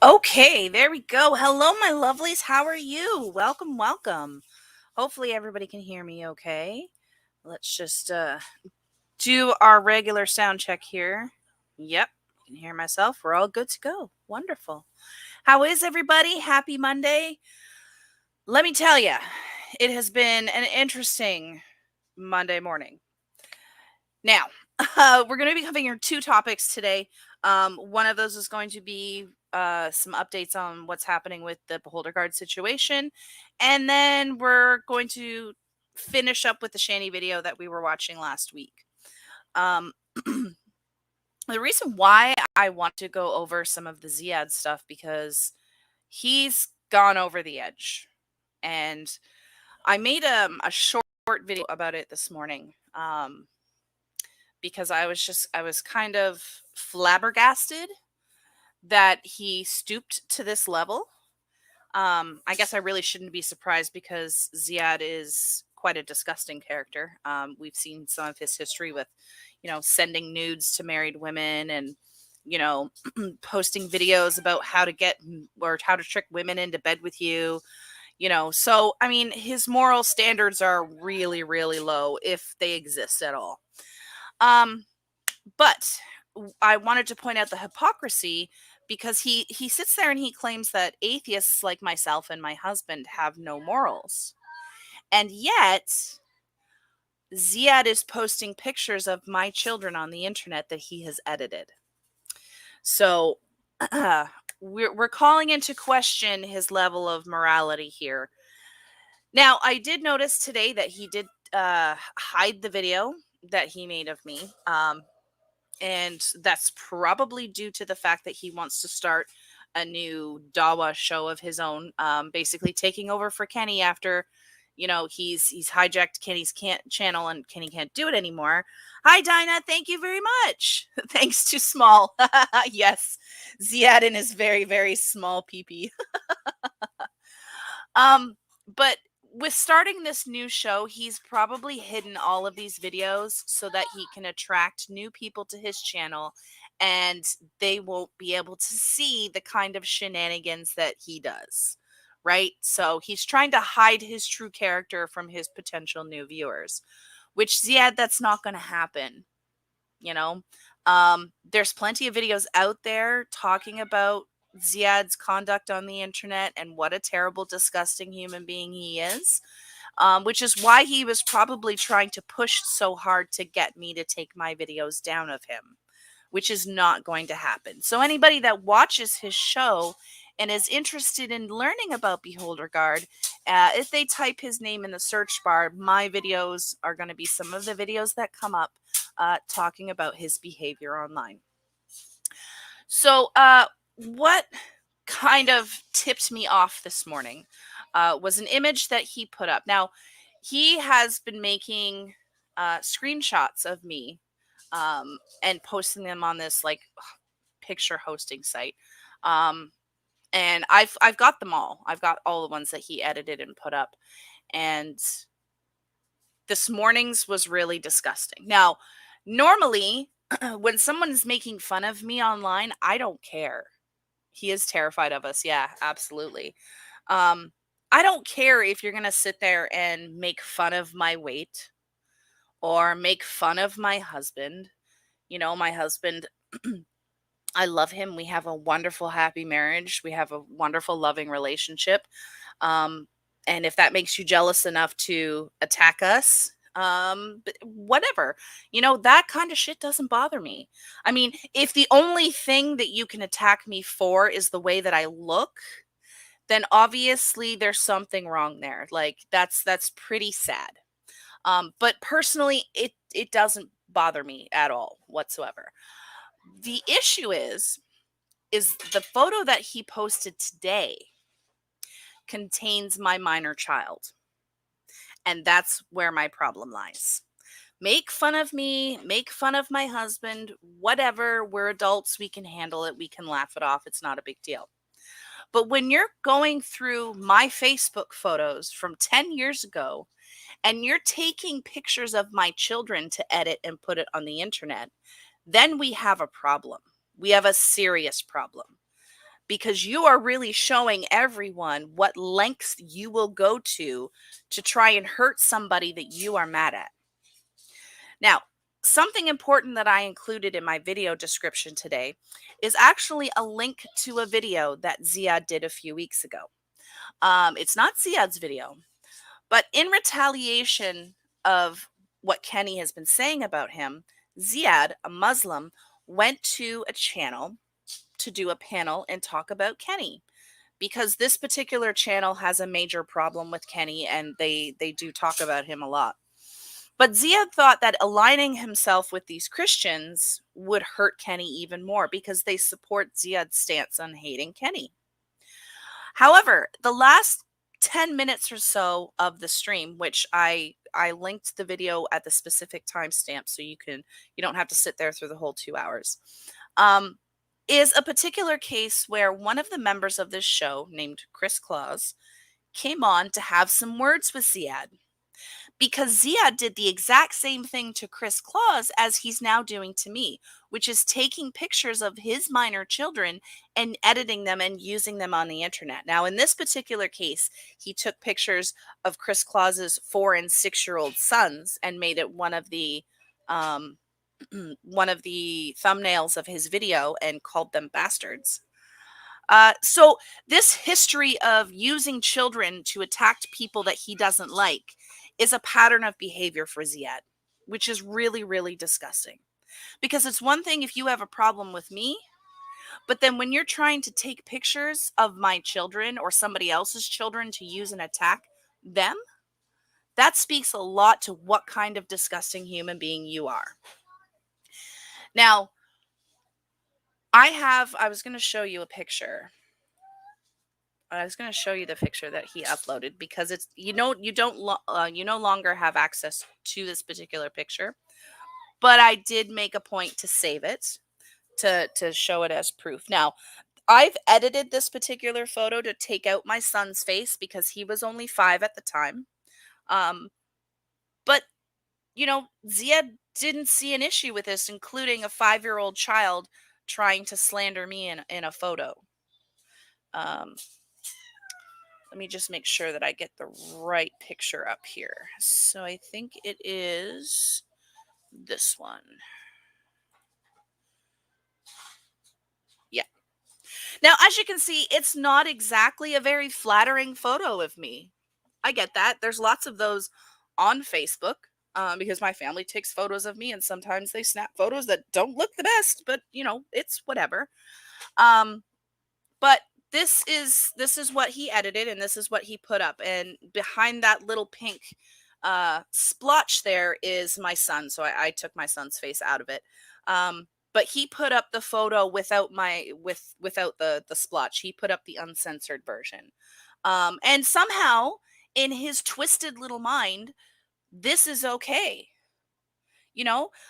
Okay, there we go. Hello, my lovelies. How are you? Welcome, welcome. Hopefully everybody can hear me okay. Let's just do our regular sound check here. Yep, I can hear myself. We're all good to go. Wonderful. How is everybody? Happy Monday. Let me tell you, it has been an interesting Monday morning. Now, we're going to be covering two topics today. One of those is going to be some updates on what's happening with the Beholderguard situation. And then we're going to finish up with the Shanny video that we were watching last week. The reason why I want to go over some of the Ziyad stuff, because he's gone over the edge. And I made a short video about it this morning. Because I was kind of flabbergasted that he stooped to this level. I guess I really shouldn't be surprised because Ziyad is quite a disgusting character. We've seen some of his history with, sending nudes to married women and, posting videos about how to get or how to trick women into bed with you. So I mean, his moral standards are really, really low if they exist at all. But I wanted to point out the hypocrisy because he sits there and he claims that atheists like myself and my husband have no morals. And yet Ziyad is posting pictures of my children on the internet that he has edited. So we're calling into question his level of morality here. Now, I did notice today that he did hide the video that he made of me. And that's probably due to the fact that he wants to start a new Dawa show of his own, basically taking over for Kenny after, he's hijacked Kenny's channel and Kenny can't do it anymore. Hi, Dinah. Thank you very much. Thanks to Small. Yes, Ziyad in his very, very small peepee. But with starting this new show, he's probably hidden all of these videos so that he can attract new people to his channel and they won't be able to see the kind of shenanigans that he does, right? So he's trying to hide his true character from his potential new viewers, which, Ziyad, that's not going to happen. There's plenty of videos out there talking about Ziyad's conduct on the internet and what a terrible, disgusting human being he is, which is why he was probably trying to push so hard to get me to take my videos down of him, which is not going to happen. So anybody that watches his show and is interested in learning about Beholderguard, if they type his name in the search bar, my videos are going to be some of the videos that come up talking about his behavior online. So what kind of tipped me off this morning was an image that he put up. Now, he has been making screenshots of me and posting them on this picture hosting site. And I've got them all. I've got all the ones that he edited and put up. And this morning's was really disgusting. Now, normally, when someone is making fun of me online, I don't care. He is terrified of us. Yeah, absolutely. I don't care if you're going to sit there and make fun of my weight or make fun of my husband. My husband, I love him. We have a wonderful, happy marriage. We have a wonderful, loving relationship. And if that makes you jealous enough to attack us, whatever, that kind of shit doesn't bother me. I mean, if the only thing that you can attack me for is the way that I look, then obviously there's something wrong there. Like that's pretty sad. But personally, it doesn't bother me at all whatsoever. The issue is the photo that he posted today contains my minor child. And that's where my problem lies. Make fun of me, make fun of my husband, whatever. We're adults. We can handle it. We can laugh it off. It's not a big deal. But when you're going through my Facebook photos from 10 years ago and you're taking pictures of my children to edit and put it on the internet, then we have a problem. We have a serious problem. because you are really showing everyone what lengths you will go to try and hurt somebody that you are mad at. Now, something important that I included in my video description today is actually a link to a video that Ziyad did a few weeks ago. It's not Ziyad's video, but in retaliation of what Kenny has been saying about him, Ziyad, a Muslim, went to a channel to do a panel and talk about Kenny, because this particular channel has a major problem with Kenny, and they do talk about him a lot. But Ziyad thought that aligning himself with these Christians would hurt Kenny even more because they support Ziyad's stance on hating Kenny. However, the last 10 minutes or so of the stream, which I linked the video at the specific timestamp so you don't have to sit there through the whole 2 hours, is a particular case where one of the members of this show, named Chris Claus, came on to have some words with Ziyad. Because Ziyad did the exact same thing to Chris Claus as he's now doing to me, which is taking pictures of his minor children and editing them and using them on the internet. Now, in this particular case, he took pictures of Chris Claus's 4 and 6-year-old sons and made it one of the one of the thumbnails of his video and called them bastards. So this history of using children to attack people that he doesn't like is a pattern of behavior for Ziyad, which is really, really disgusting. Because it's one thing if you have a problem with me, but then when you're trying to take pictures of my children or somebody else's children to use and attack them, that speaks a lot to what kind of disgusting human being you are. Now, I was going to show you a picture. I was going to show you the picture that he uploaded because it's, you no longer have access to this particular picture, but I did make a point to save it to show it as proof. Now, I've edited this particular photo to take out my son's face because he was only 5 at the time. But Ziyad didn't see an issue with this, including a 5-year-old child trying to slander me in a photo. Let me just make sure that I get the right picture up here. So I think it is this one. Yeah. Now, as you can see, it's not exactly a very flattering photo of me. I get that. There's lots of those on Facebook because my family takes photos of me, and sometimes they snap photos that don't look the best, but it's whatever. But this is what he edited, and this is what he put up. And behind that little pink splotch there is my son. So I took my son's face out of it. But he put up the photo without the splotch. He put up the uncensored version. And somehow in his twisted little mind, this is okay.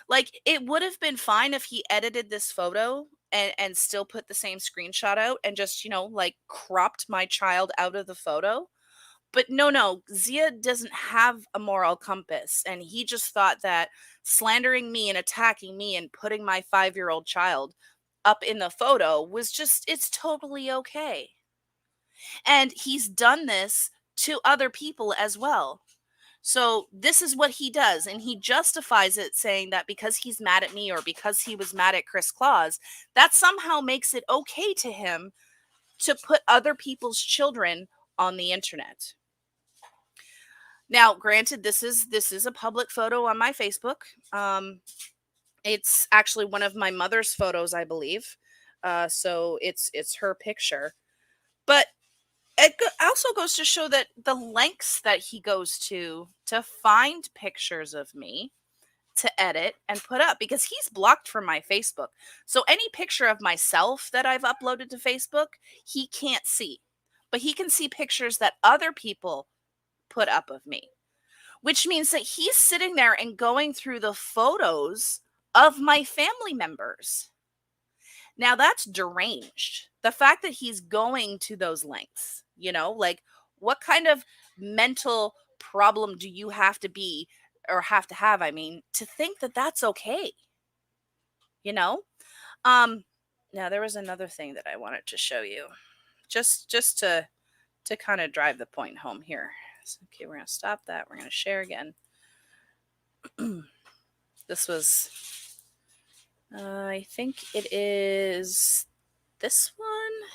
Like it would have been fine if he edited this photo and still put the same screenshot out and just, like cropped my child out of the photo. But no, Ziyad doesn't have a moral compass. And he just thought that slandering me and attacking me and putting my 5-year-old child up in the photo was it's totally okay. And he's done this to other people as well. So this is what he does, and he justifies it saying that because he's mad at me or because he was mad at Chris Claus, that somehow makes it okay to him to put other people's children on the internet. Now, granted, this is a public photo on my Facebook. It's actually one of my mother's photos, I believe. So it's her picture. But it also goes to show that the lengths that he goes to find pictures of me to edit and put up, because he's blocked from my Facebook. So any picture of myself that I've uploaded to Facebook, he can't see. But he can see pictures that other people put up of me, which means that he's sitting there and going through the photos of my family members. Now that's deranged. The fact that he's going to those lengths, like what kind of mental problem do you have to be or have to have, to think that that's okay? Now there was another thing that I wanted to show you, just to kind of drive the point home here. So, okay, we're gonna stop that. We're gonna share again. This was, I think it is this one.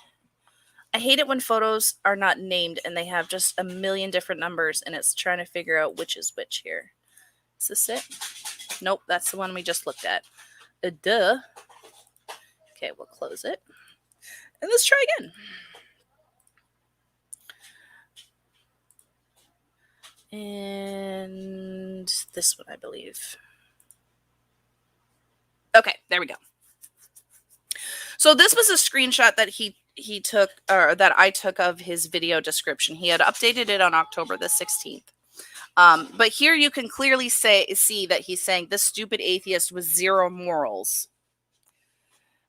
I hate it when photos are not named and they have just a million different numbers and it's trying to figure out which is which here. Is this it? Nope, that's the one we just looked at. Duh. Okay, we'll close it. And let's try again. And this one, I believe. Okay, there we go. So this was a screenshot that he took, or that I took, of his video description. He had updated it on October the 16th. But here you can clearly see that he's saying this stupid atheist with zero morals.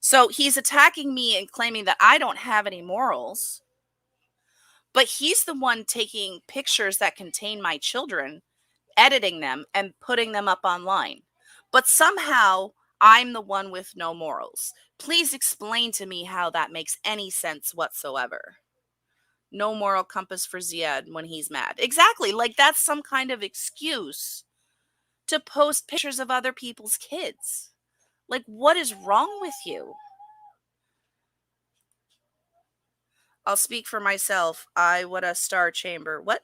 So he's attacking me and claiming that I don't have any morals. But he's the one taking pictures that contain my children, editing them, and putting them up online. But somehow I'm the one with no morals. Please explain to me how that makes any sense whatsoever. No moral compass for Ziyad when he's mad. Exactly. Like that's some kind of excuse to post pictures of other people's kids. Like, what is wrong with you? I'll speak for myself. I would a star chamber. What?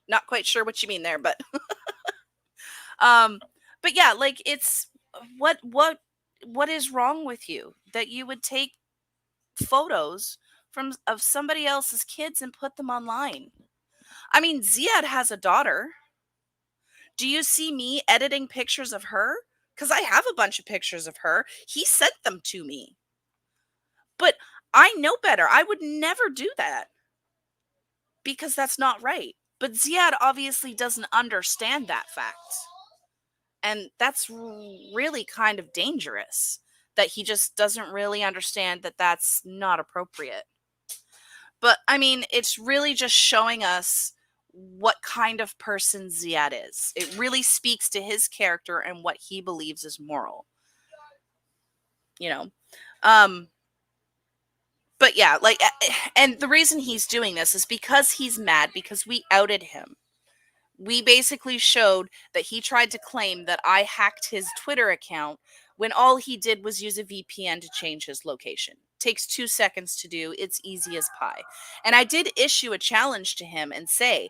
Not quite sure what you mean there, but but yeah, like it's what is wrong with you that you would take photos of somebody else's kids and put them online? I mean, Ziyad has a daughter. Do you see me editing pictures of her? Because I have a bunch of pictures of her. He sent them to me. But I know better. I would never do that because that's not right. But Ziyad obviously doesn't understand that fact. And that's really kind of dangerous that he just doesn't really understand that that's not appropriate. But I mean, it's really just showing us what kind of person Ziyad is. It really speaks to his character and what he believes is moral. You know? But yeah, like, and the reason he's doing this is because he's mad because we outed him. We basically showed that he tried to claim that I hacked his Twitter account when all he did was use a VPN to change his location. Takes 2 seconds to do. It's easy as pie. And I did issue a challenge to him and say,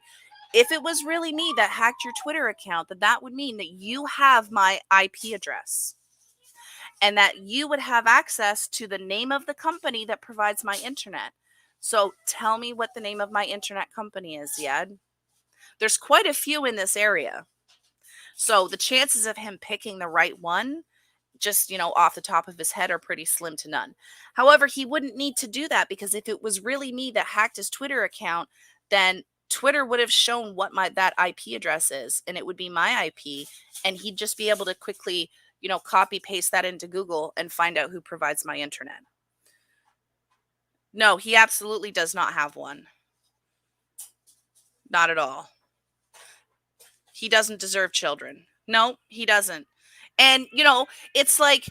if it was really me that hacked your Twitter account, then that would mean that you have my IP address and that you would have access to the name of the company that provides my internet. So tell me what the name of my internet company is, Ziyad. There's quite a few in this area. So the chances of him picking the right one, just, off the top of his head, are pretty slim to none. However, he wouldn't need to do that because if it was really me that hacked his Twitter account, then Twitter would have shown what that IP address is, and it would be my IP, and he'd just be able to quickly, copy paste that into Google and find out who provides my internet. No, he absolutely does not have one. Not at all. He doesn't deserve children. No, he doesn't. And, it's like,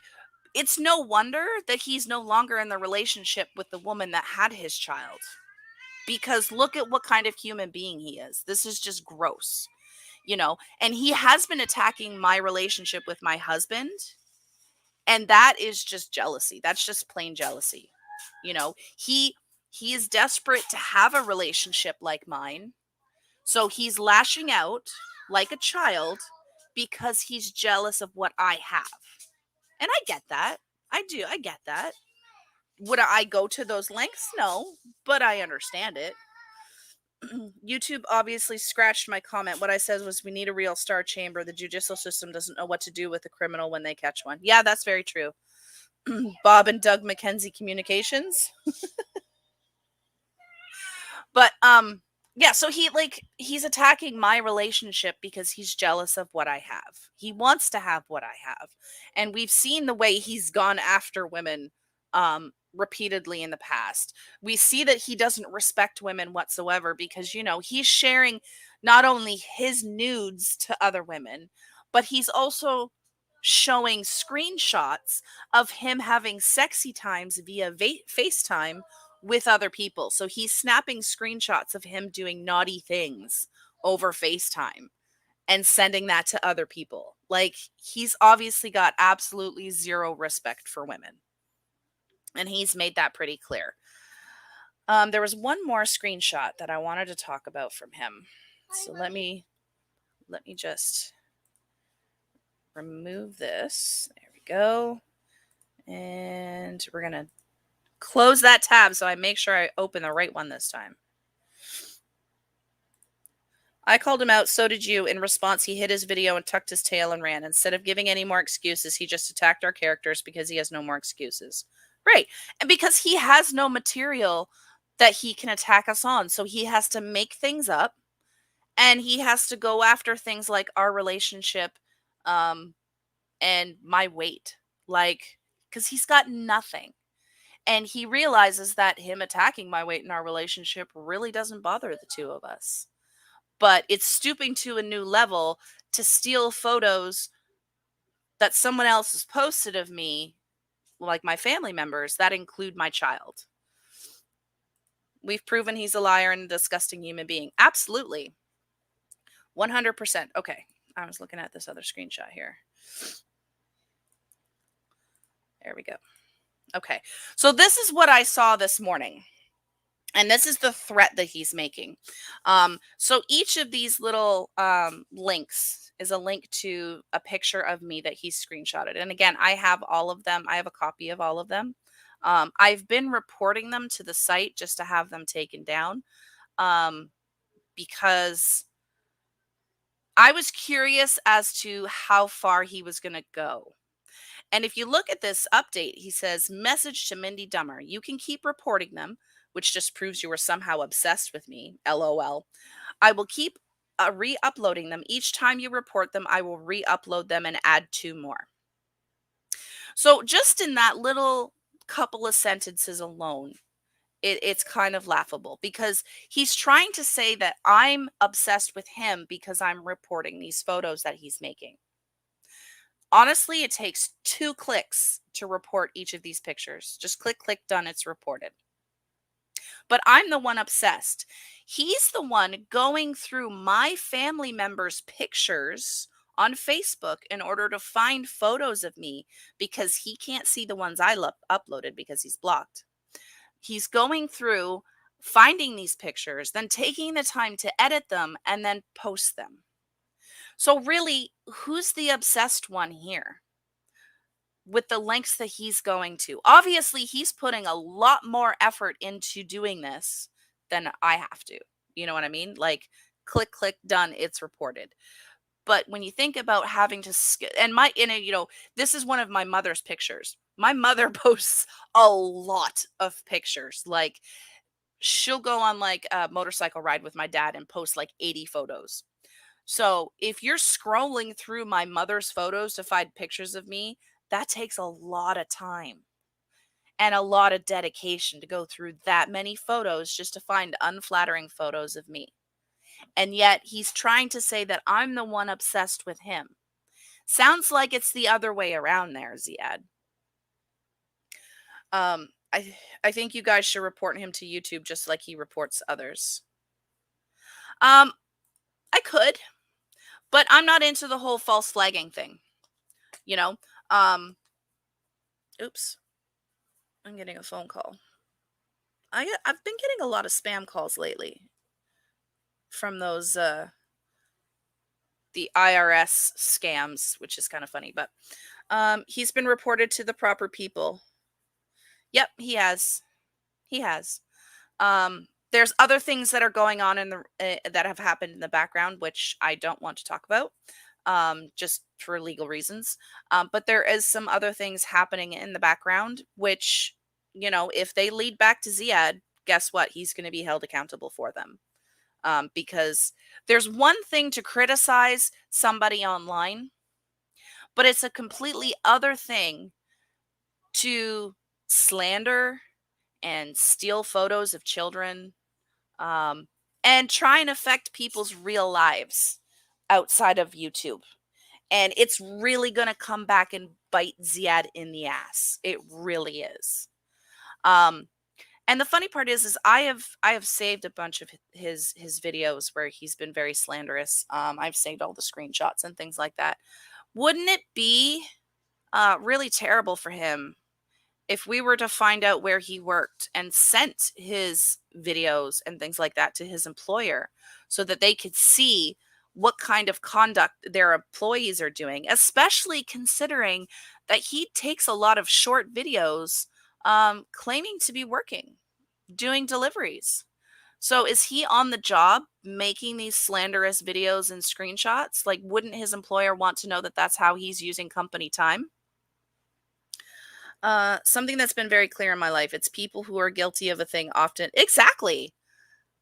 it's no wonder that he's no longer in the relationship with the woman that had his child. Because look at what kind of human being he is. This is just gross, and he has been attacking my relationship with my husband. And that is just jealousy. That's just plain jealousy. He is desperate to have a relationship like mine. So he's lashing out like a child because he's jealous of what I have. And I get that. I do. I get that. Would I go to those lengths? No, but I understand it. YouTube obviously scratched my comment. What I said was we need a real star chamber. The judicial system doesn't know what to do with a criminal when they catch one. Yeah, that's very true. Bob and Doug McKenzie Communications. But yeah, so he's attacking my relationship because he's jealous of what I have. He wants to have what I have. And we've seen the way he's gone after women repeatedly in the past. We see that he doesn't respect women whatsoever because, he's sharing not only his nudes to other women, but he's also showing screenshots of him having sexy times via FaceTime with other people. So he's snapping screenshots of him doing naughty things over FaceTime and sending that to other people. Like, he's obviously got absolutely zero respect for women. And he's made that pretty clear. There was one more screenshot that I wanted to talk about from him. So let me just remove this. There we go. And we're going to close that tab so I make sure I open the right one this time. I called him out, so did you. In response, he hid his video and tucked his tail and ran. Instead of giving any more excuses, he just attacked our characters because he has no more excuses. Right. And because he has no material that he can attack us on. So he has to make things up, and he has to go after things like our relationship and my weight. Like, because he's got nothing. And he realizes that him attacking my weight in our relationship really doesn't bother the two of us. But it's stooping to a new level to steal photos that someone else has posted of me, like my family members, that include my child. We've proven he's a liar and a disgusting human being. Absolutely. 100%. Okay. I was looking at this other screenshot here. There we go. Okay. So this is what I saw this morning. And this is the threat that he's making. So each of these little links is a link to a picture of me that he's screenshotted. And again, I have all of them. I have a copy of all of them. I've been reporting them to the site just to have them taken down because I was curious as to how far he was going to go. And if you look at this update, he says, message to Mindy Dummer. You can keep reporting them, which just proves you were somehow obsessed with me. LOL. I will keep re-uploading them. Each time you report them, I will re-upload them and add 2 more. So just in that little couple of sentences alone, it's kind of laughable because he's trying to say that I'm obsessed with him because I'm reporting these photos that he's making. Honestly, it takes 2 clicks to report each of these pictures. Just click, click, done, it's reported. But I'm the one obsessed. He's the one going through my family members' pictures on Facebook in order to find photos of me because he can't see the ones I uploaded because he's blocked. He's going through, finding these pictures, then taking the time to edit them and then post them. So really, who's the obsessed one here with the lengths that he's going to? Obviously, he's putting a lot more effort into doing this than I have to. You know what I mean? Like, click, click, done, it's reported. But when you think about having to, this is one of my mother's pictures. My mother posts a lot of pictures. Like, she'll go on like a motorcycle ride with my dad and post like 80 photos. So if you're scrolling through my mother's photos to find pictures of me, that takes a lot of time and a lot of dedication to go through that many photos just to find unflattering photos of me. And yet he's trying to say that I'm the one obsessed with him. Sounds like it's the other way around there, Ziyad. I think you guys should report him to YouTube just like he reports others. I could, but I'm not into the whole false flagging thing. You know, oops, I'm getting a phone call. I've been getting a lot of spam calls lately from those the IRS scams, which is kind of funny, but he's been reported to the proper people. Yep, he has. He has. There's other things that are going on in the that have happened in the background, which I don't want to talk about, just for legal reasons. But there is some other things happening in the background, which, if they lead back to Ziyad, guess what? He's going to be held accountable for them. Because there's one thing to criticize somebody online, but it's a completely other thing to slander and steal photos of children, and try and affect people's real lives outside of YouTube. And it's really going to come back and bite Ziyad in the ass. It really is. Um, and the funny part is I have saved a bunch of his videos where he's been very slanderous. I've saved all the screenshots and things like that. Wouldn't it be really terrible for him if we were to find out where he worked and sent his videos and things like that to his employer so that they could see what kind of conduct their employees are doing, especially considering that he takes a lot of short videos claiming to be working, doing deliveries. So is he on the job making these slanderous videos and screenshots? Like, wouldn't his employer want to know that that's how he's using company time? Something that's been very clear in my life, it's people who are guilty of a thing often. Exactly.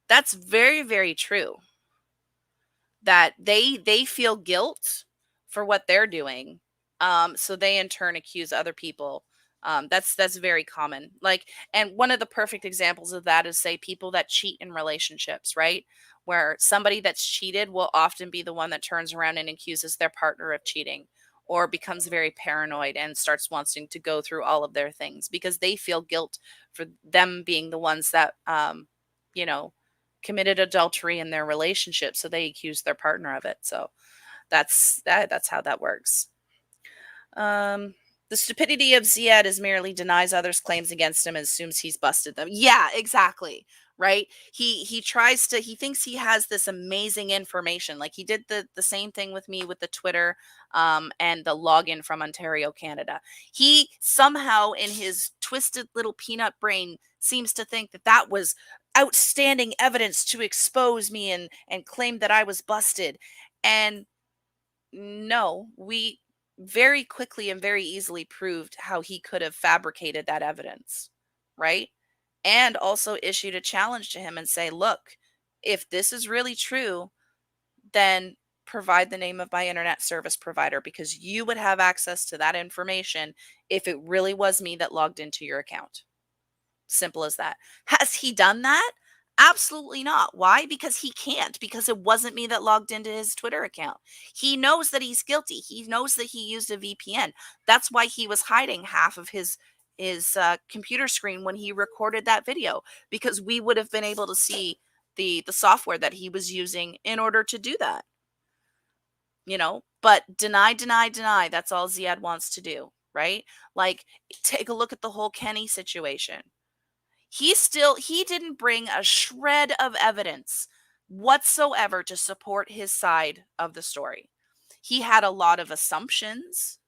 That's very, very true. That they feel guilt for what they're doing. So they in turn accuse other people. That's very common. Like, and one of the perfect examples of that is, say, people that cheat in relationships, right? Where somebody that's cheated will often be the one that turns around and accuses their partner of cheating, or becomes very paranoid and starts wanting to go through all of their things because they feel guilt for them being the ones that you know committed adultery in their relationship, so they accuse their partner of it. So that's how that works. um the stupidity of Ziad is merely denies others claims against him and assumes he's busted them. Yeah, exactly. Right. He tries to, he thinks he has this amazing information, like he did the same thing with me with the Twitter and the login from Ontario, Canada. He somehow in his twisted little peanut brain seems to think that that was outstanding evidence to expose me and claim that I was busted. And no, we very quickly and very easily proved how he could have fabricated that evidence, right? And also issued a challenge to him and say, look, if this is really true, then provide the name of my internet service provider, because you would have access to that information if it really was me that logged into your account. Simple as that. Has he done that? Absolutely not. Why? Because he can't, because it wasn't me that logged into his Twitter account. He knows that he's guilty. He knows that he used a VPN. That's why he was hiding half of his computer screen when he recorded that video, because we would have been able to see the software that he was using in order to do that. But deny, deny, deny. That's all Ziad wants to do, right? Like, take a look at the whole Kenny situation. He didn't bring a shred of evidence whatsoever to support his side of the story. He had a lot of assumptions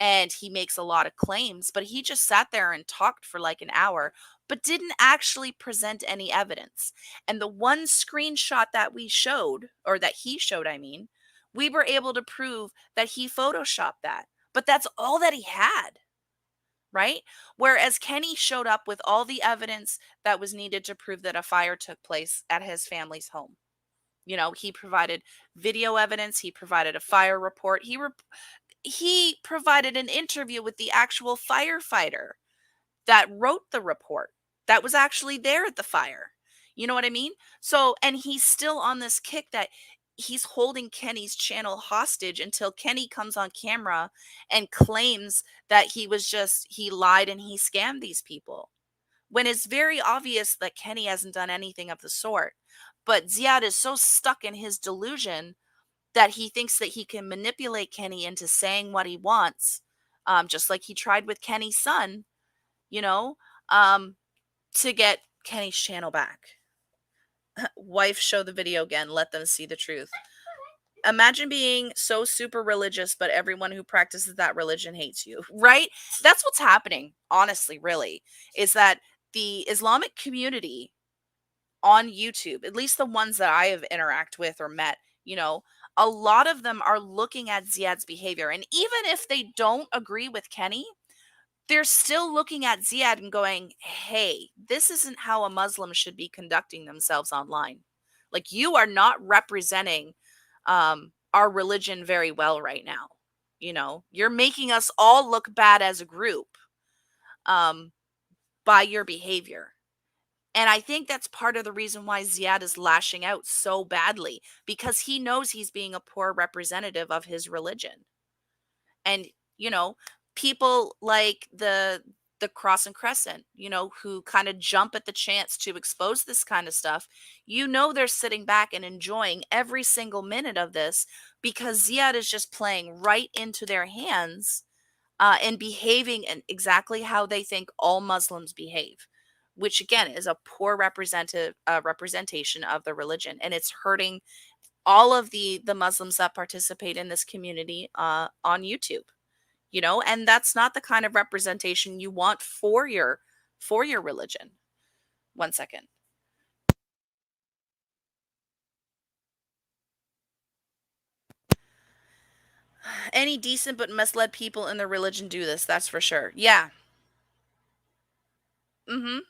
and he makes a lot of claims, but he just sat there and talked for like an hour, but didn't actually present any evidence. And the one screenshot that we showed, or that he showed, I mean, we were able to prove that he photoshopped that. But that's all that he had, right? Whereas Kenny showed up with all the evidence that was needed to prove that a fire took place at his family's home. He provided video evidence, he provided a fire report, he provided an interview with the actual firefighter that wrote the report, that was actually there at the fire. You know what I mean? So, and he's still on this kick that he's holding Kenny's channel hostage until Kenny comes on camera and claims that he lied and he scammed these people. When it's very obvious that Kenny hasn't done anything of the sort. But Ziad is so stuck in his delusion that he thinks that he can manipulate Kenny into saying what he wants, just like he tried with Kenny's son, you know, um, to get Kenny's channel back. Wife, show the video again. Let them see the truth. Imagine being so super religious, but everyone who practices that religion hates you, right? That's what's happening, honestly, really, is that the Islamic community on YouTube, at least the ones that I have interact with or met, a lot of them are looking at Ziad's behavior. And even if they don't agree with Kenny, they're still looking at Ziad and going, hey, this isn't how a Muslim should be conducting themselves online. Like, you are not representing our religion very well right now. You're making us all look bad as a group by your behavior. And I think that's part of the reason why Ziad is lashing out so badly, because he knows he's being a poor representative of his religion. And, you know, people like the Cross and Crescent, who kind of jump at the chance to expose this kind of stuff, they're sitting back and enjoying every single minute of this, because Ziad is just playing right into their hands, and behaving in exactly how they think all Muslims behave, which again is a poor representation of the religion, and it's hurting all of the Muslims that participate in this community on YouTube. And that's not the kind of representation you want for your religion. One second. Any decent but misled people in the religion do this, that's for sure. Yeah. Mhm.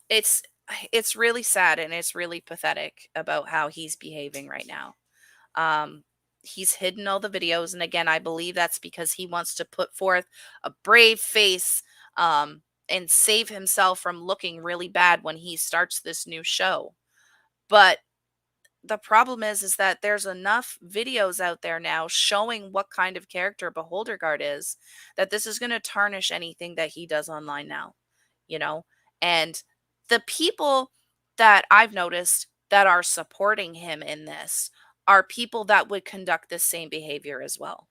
It's it's really sad, and it's really pathetic about how he's behaving right now. Um, he's hidden all the videos, and again, I believe that's because he wants to put forth a brave face, and save himself from looking really bad when he starts this new show. But the problem is that there's enough videos out there now showing what kind of character Beholderguard is, that this is going to tarnish anything that he does online now, you know? And the people that I've noticed that are supporting him in this are people that would conduct the same behavior as well,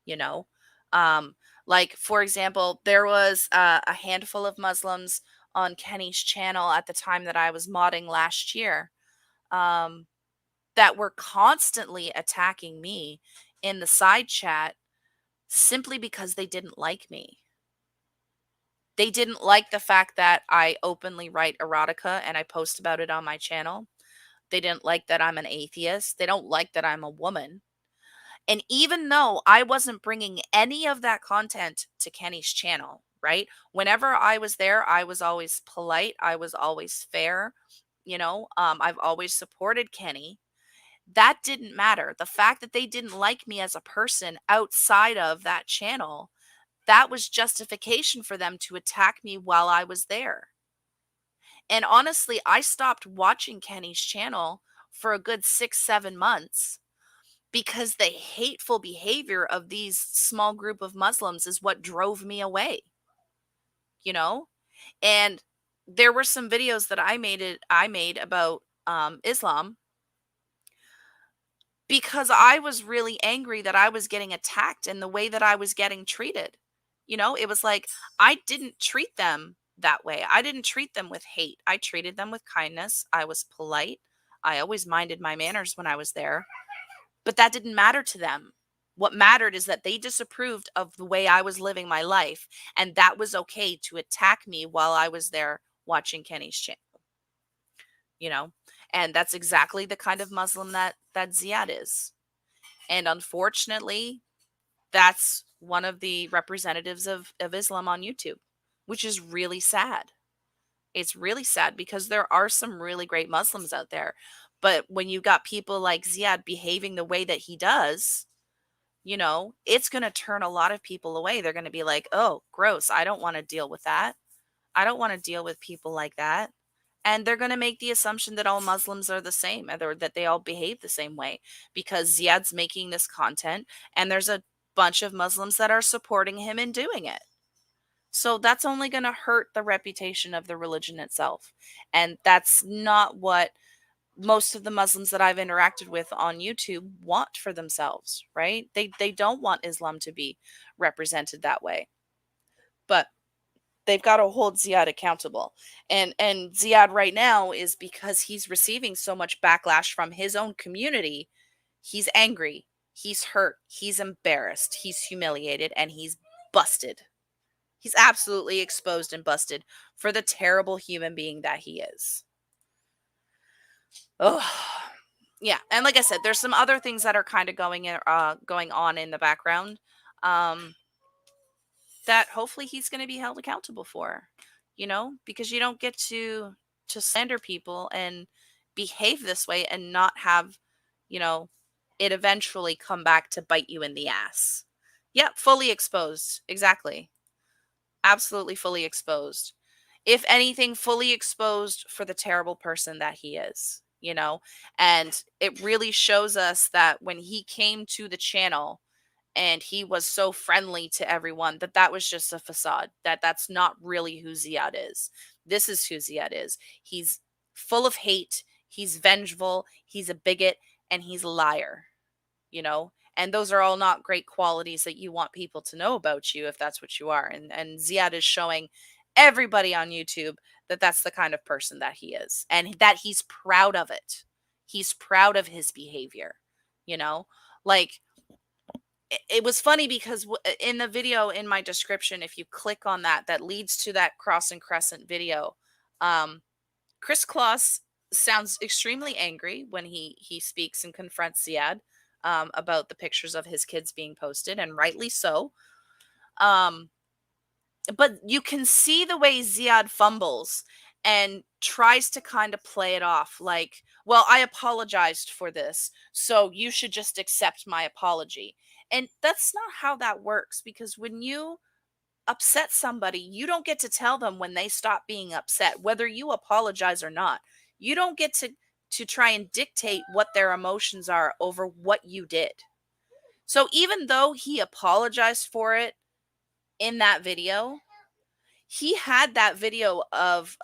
you know? Um, like, for example, there was a handful of Muslims on Kenny's channel at the time that I was modding last year. Um, that were constantly attacking me in the side chat simply because they didn't like me. They didn't like the fact that I openly write erotica and I post about it on my channel. They didn't like that I'm an atheist. They don't like that I'm a woman. And even though I wasn't bringing any of that content to Kenny's channel, right? Whenever I was there, I was always polite. I was always fair. I've always supported Kenny. That didn't matter. The fact that they didn't like me as a person outside of that channel, that was justification for them to attack me while I was there. And honestly, I stopped watching Kenny's channel for a good 6, 7 months, because the hateful behavior of these small group of Muslims is what drove me away, you know? And there were some videos that I made about Islam, because I was really angry that I was getting attacked and the way that I was getting treated. It was like, I didn't treat them that way. I didn't treat them with hate. I treated them with kindness. I was polite. I always minded my manners when I was there, but that didn't matter to them. What mattered is that they disapproved of the way I was living my life, and that was okay to attack me while I was there watching Kenny's channel, you know? And that's exactly the kind of Muslim that Ziad is. And unfortunately, that's one of the representatives of Islam on YouTube, which is really sad. It's really sad because there are some really great Muslims out there. But when you got people like Ziad behaving the way that he does, it's going to turn a lot of people away. They're going to be like, oh, gross. I don't want to deal with that. I don't want to deal with people like that. And they're going to make the assumption that all Muslims are the same, or that they all behave the same way, because Ziad's making this content and there's a bunch of Muslims that are supporting him in doing it. So that's only going to hurt the reputation of the religion itself. And that's not what most of the Muslims that I've interacted with on YouTube want for themselves, right? They don't want Islam to be represented that way. But they've got to hold Ziad accountable. And Ziad right now, is because he's receiving so much backlash from his own community, he's angry, he's hurt, he's embarrassed, he's humiliated, and he's busted. He's absolutely exposed and busted for the terrible human being that he is. Oh, yeah. And like I said, there's some other things that are kind of going on in the background. Um, that hopefully he's going to be held accountable for, because you don't get to slander people and behave this way and not have, you know it eventually come back to bite you in the ass. Yep, fully exposed. Exactly. Absolutely fully exposed. if anything, fully exposed for the terrible person that he is, you know? And it really shows us that when he came to the channel and he was so friendly to everyone, that that was just a facade, that that's not really who Ziyad is. This is who Ziyad is. He's full of hate, he's vengeful, he's a bigot, and he's a liar, you know? And those are all not great qualities that you want people to know about you if that's what you are. And Ziyad is showing everybody on YouTube that that's the kind of person that he is, and that he's proud of it. He's proud of his behavior, you know? Like, it was funny because in the video, in my description, if you click on that, that leads to that cross and crescent video. um Chris Kloss sounds extremely angry when he speaks and confronts Ziad about the pictures of his kids being posted, and rightly so. Um, but you can see the way Ziad fumbles and tries to kind of play it off like, well, I apologized for this, so you should just accept my apology. And that's not how that works, because when you upset somebody, you don't get to tell them when they stop being upset, whether you apologize or not. You don't get to try and dictate what their emotions are over what you did. So even though he apologized for it in that video, he had that video of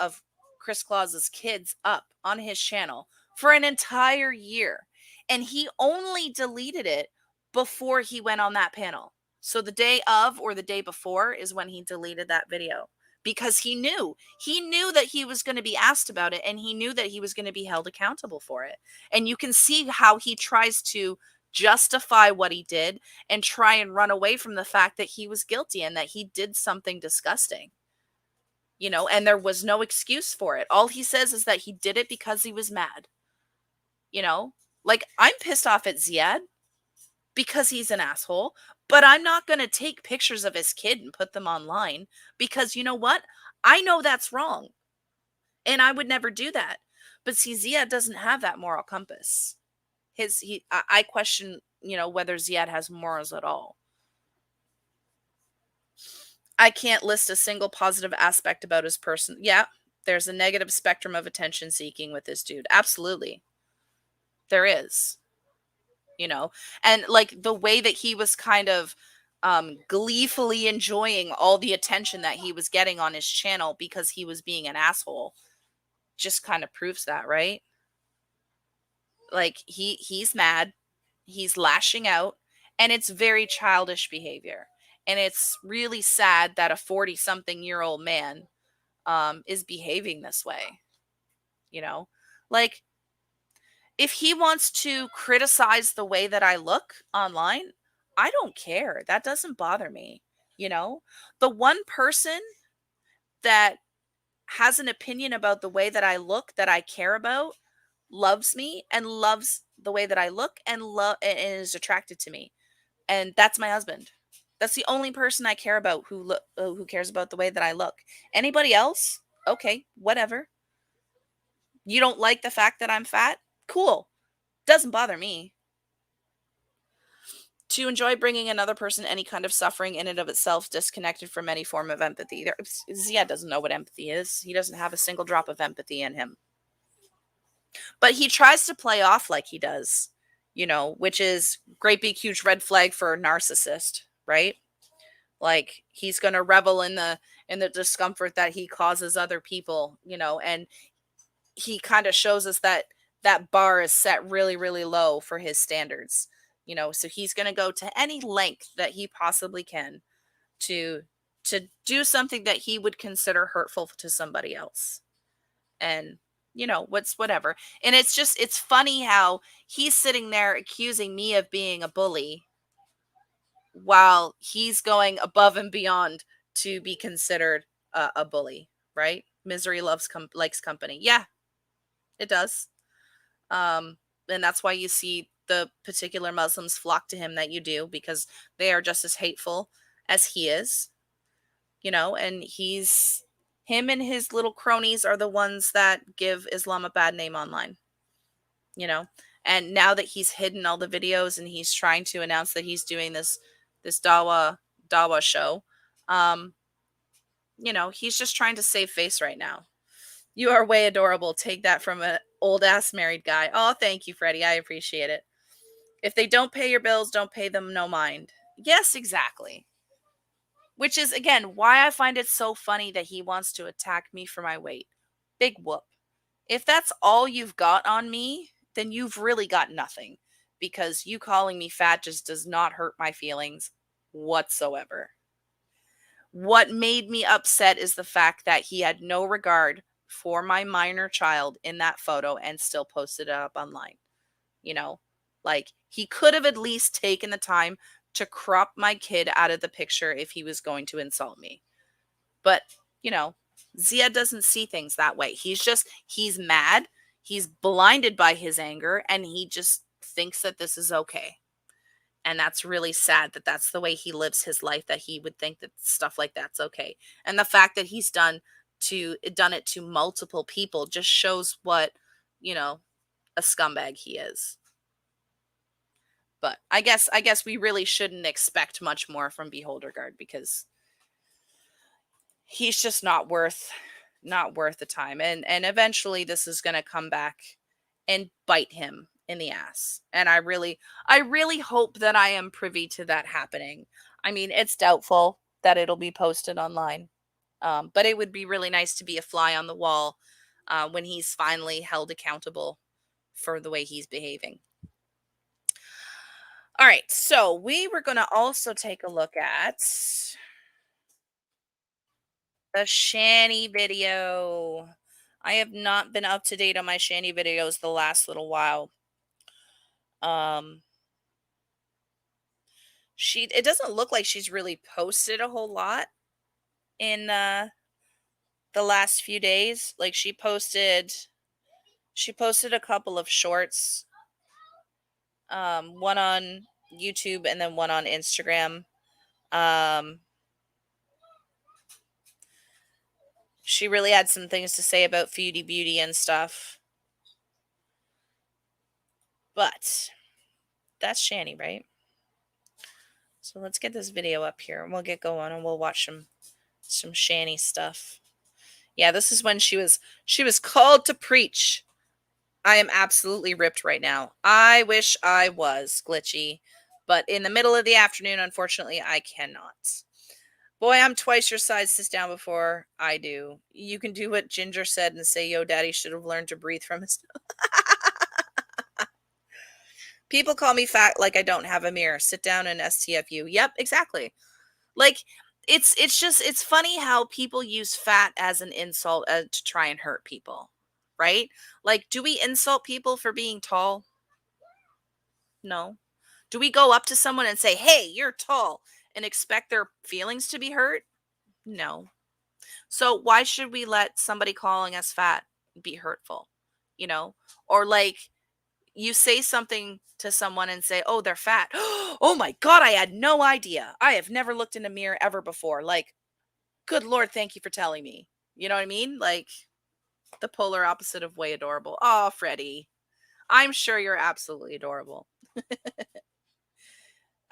Chris Claus's kids up on his channel for an entire year, and he only deleted it before he went on that panel. So the day of or the day before is when he deleted that video, because he knew that he was going to be asked about it, and he knew that he was going to be held accountable for it. And you can see how he tries to justify what he did and try and run away from the fact that he was guilty and that he did something disgusting, you know, and there was no excuse for it. All he says is that he did it because he was mad, you know? Like, I'm pissed off at Ziyad because he's an asshole, but I'm not going to take pictures of his kid and put them online, because you know what? I know that's wrong, and I would never do that. But see, Ziyad doesn't have that moral compass. I question, you know, whether Ziyad has morals at all. I can't list a single positive aspect about his person. Yeah, there's a negative spectrum of attention seeking with this dude. Absolutely. There is, you know. And like the way that he was kind of gleefully enjoying all the attention that he was getting on his channel because he was being an asshole just kind of proves that, right? Like he's mad, he's lashing out, and it's very childish behavior. And it's really sad that a 40-something-year-old man is behaving this way, you know? Like, if he wants to criticize the way that I look online, I don't care. That doesn't bother me, you know? The one person that has an opinion about the way that I look that I care about loves me and loves the way that I look and and is attracted to me. And that's my husband. That's the only person I care about who cares about the way that I look. Anybody else? Okay, whatever. You don't like the fact that I'm fat? Cool. Doesn't bother me. To enjoy bringing another person any kind of suffering in and of itself, disconnected from any form of empathy. Ziyad doesn't know what empathy is. He doesn't have a single drop of empathy in him. But he tries to play off like he does, you know, which is great big huge red flag for a narcissist, right? Like, he's going to revel in the discomfort that he causes other people, you know, and he kind of shows us that that bar is set really, really low for his standards, you know. So he's going to go to any length that he possibly can to do something that he would consider hurtful to somebody else. And you know, whatever. And it's funny how he's sitting there accusing me of being a bully while he's going above and beyond to be considered a bully, right? Misery likes company. Yeah, it does. Um, and that's why you see the particular Muslims flock to him that you do, because they are just as hateful as he is, you know, and him and his little cronies are the ones that give Islam a bad name online, you know. And now that he's hidden all the videos and he's trying to announce that he's doing this dawa show, um you know, he's just trying to save face right now. You are way adorable. Take that from an old ass married guy. Oh, thank you, Freddie. I appreciate it. If they don't pay your bills, don't pay them, no mind. Yes, exactly. Which is, again, why I find it so funny that he wants to attack me for my weight. Big whoop. If that's all you've got on me, then you've really got nothing. Because you calling me fat just does not hurt my feelings whatsoever. What made me upset is the fact that he had no regard for my minor child in that photo and still posted it up online. You know, like he could have at least taken the time to crop my kid out of the picture if he was going to insult me. But, you know, Zia doesn't see things that way. He's mad. He's blinded by his anger and he just thinks that this is okay. And that's really sad that that's the way he lives his life, that he would think that stuff like that's okay. And the fact that he's done it to multiple people just shows what, you know, a scumbag he is. But I guess we really shouldn't expect much more from Beholderguard because he's just not worth the time. And eventually this is going to come back and bite him in the ass. And I really hope that I am privy to that happening. I mean, it's doubtful that it'll be posted online. But it would be really nice to be a fly on the wall when he's finally held accountable for the way he's behaving. All right, so we were going to also take a look at the Shanny video. I have not been up to date on my Shanny videos the last little while. It doesn't look like she's really posted a whole lot in the last few days. Like she posted a couple of shorts, one on YouTube and then one on Instagram. She really had some things to say about Foodie Beauty and stuff. But that's Shanny, right? So let's get this video up here and we'll get going and we'll watch some Shanny stuff. Yeah, this is when she was called to preach. I am absolutely ripped right now. I wish I was glitchy, but in the middle of the afternoon, unfortunately, I cannot. Boy, I'm twice your size. Sits down before I do. You can do what Ginger said and say, yo, daddy should have learned to breathe from his. People call me fat like I don't have a mirror. Sit down and STFU. Yep, exactly. Like, it's funny how people use fat as an insult to try and hurt people, right? Like, do we insult people for being tall? No. Do we go up to someone and say, hey, you're tall, and expect their feelings to be hurt? No. So why should we let somebody calling us fat be hurtful? You know? Or like you say something to someone and say, oh, they're fat. Oh my God, I had no idea. I have never looked in a mirror ever before. Like, good Lord, thank you for telling me. You know what I mean? Like the polar opposite of way adorable. Oh, Freddie. I'm sure you're absolutely adorable.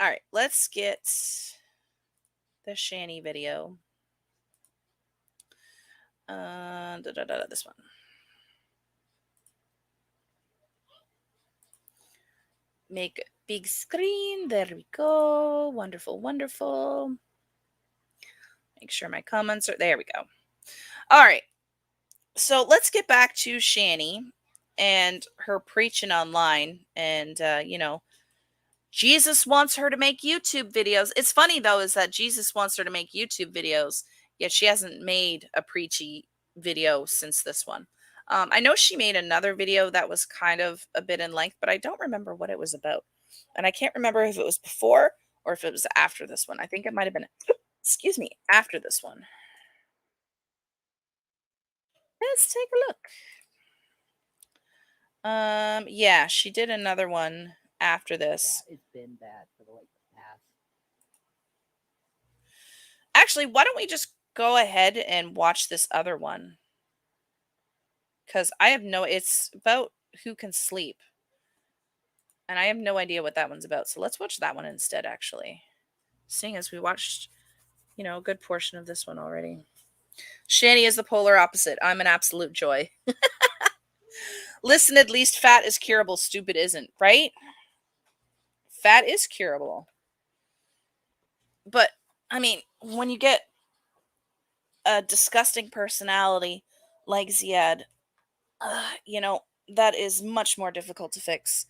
All right, let's get the Shanny video. This one. Make big screen. There we go. Wonderful, wonderful. Make sure my comments are there. We go. All right. So let's get back to Shanny and her preaching online. And, you know, Jesus wants her to make YouTube videos. It's funny, though, is that Jesus wants her to make YouTube videos, yet she hasn't made a preachy video since this one. I know she made another video that was kind of a bit in length, but I don't remember what it was about. And I can't remember if it was before or if it was after this one. I think it might have been, excuse me, after this one. Let's take a look. Yeah, she did another one after this. Yeah, it's been bad for the past. Actually, why don't we just go ahead and watch this other one? Because it's about who can sleep. And I have no idea what that one's about. So let's watch that one instead, actually. Seeing as we watched, you know, a good portion of this one already. Shanny is the polar opposite. I'm an absolute joy. Listen, at least fat is curable. Stupid isn't, right? Fat is curable. But, I mean, when you get a disgusting personality like Ziyad, you know, that is much more difficult to fix.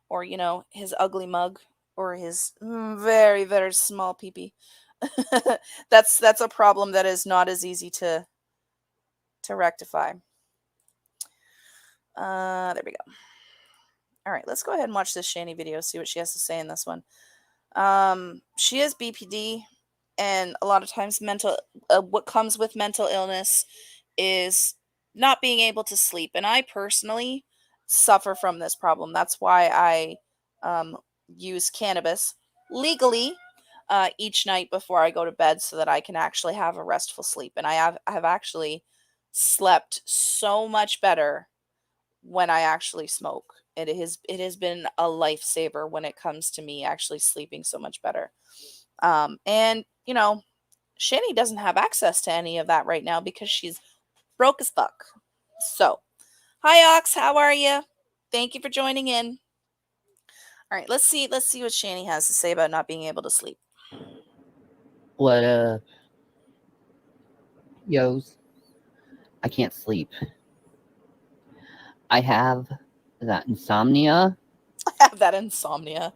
Or, you know, his ugly mug or his very, very small peepee. That's a problem that is not as easy to rectify. There we go. All right, let's go ahead and watch this Shanny video, see what she has to say in this one. She has BPD, and a lot of times what comes with mental illness is not being able to sleep. And I personally suffer from this problem. That's why I use cannabis legally each night before I go to bed so that I can actually have a restful sleep. And I have actually slept so much better when I actually smoke. It has been a lifesaver when it comes to me actually sleeping so much better. And you know, Shanny doesn't have access to any of that right now because she's broke as fuck. So, hi Ox, how are you? Thank you for joining in. All right, let's see what Shanny has to say about not being able to sleep. What yos? I can't sleep. I have that insomnia. I have that insomnia.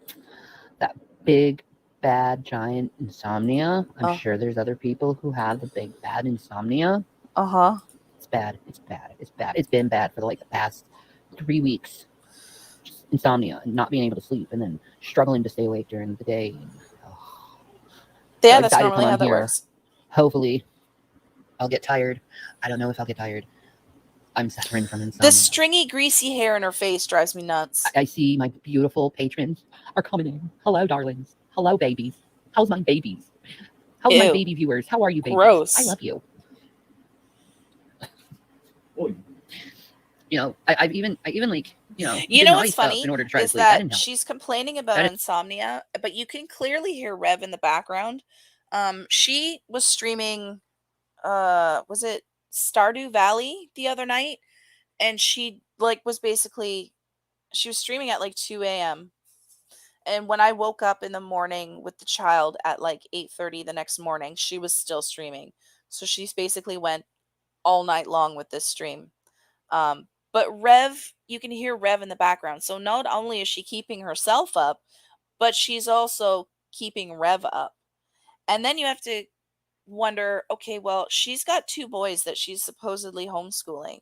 That big, bad, giant insomnia. I'm sure there's other people who have the big, bad insomnia. Uh-huh. It's bad. It's bad. It's bad. It's been bad for like the past 3 weeks. Just insomnia and not being able to sleep and then struggling to stay awake during the day. Yeah, So that's normally how that works. Hopefully, I'll get tired. I don't know if I'll get tired. I'm suffering from insomnia. The stringy, greasy hair in her face drives me nuts. I see my beautiful patrons are coming in. Hello, darlings. Hello, babies. How's my babies? How's my baby viewers? How are you, babies? Gross. I love you. You know, I even like, you know what's funny in order to try is to sleep. that she's complaining about insomnia, but you can clearly hear Rev in the background. She was streaming, was it Stardew Valley the other night, and she was basically, she was streaming at like 2 a.m. And when I woke up in the morning with the child at like 8:30 the next morning, she was still streaming. So she's basically went all night long with this stream. But Rev, you can hear Rev in the background. So not only is she keeping herself up, but she's also keeping Rev up. And then you have to wonder, okay, well, she's got 2 boys that she's supposedly homeschooling.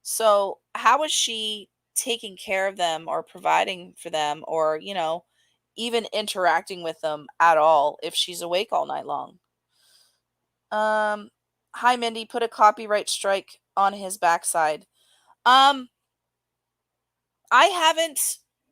So how is she taking care of them or providing for them or, even interacting with them at all if she's awake all night long? Hi Mindy, put a copyright strike on his backside. I haven't,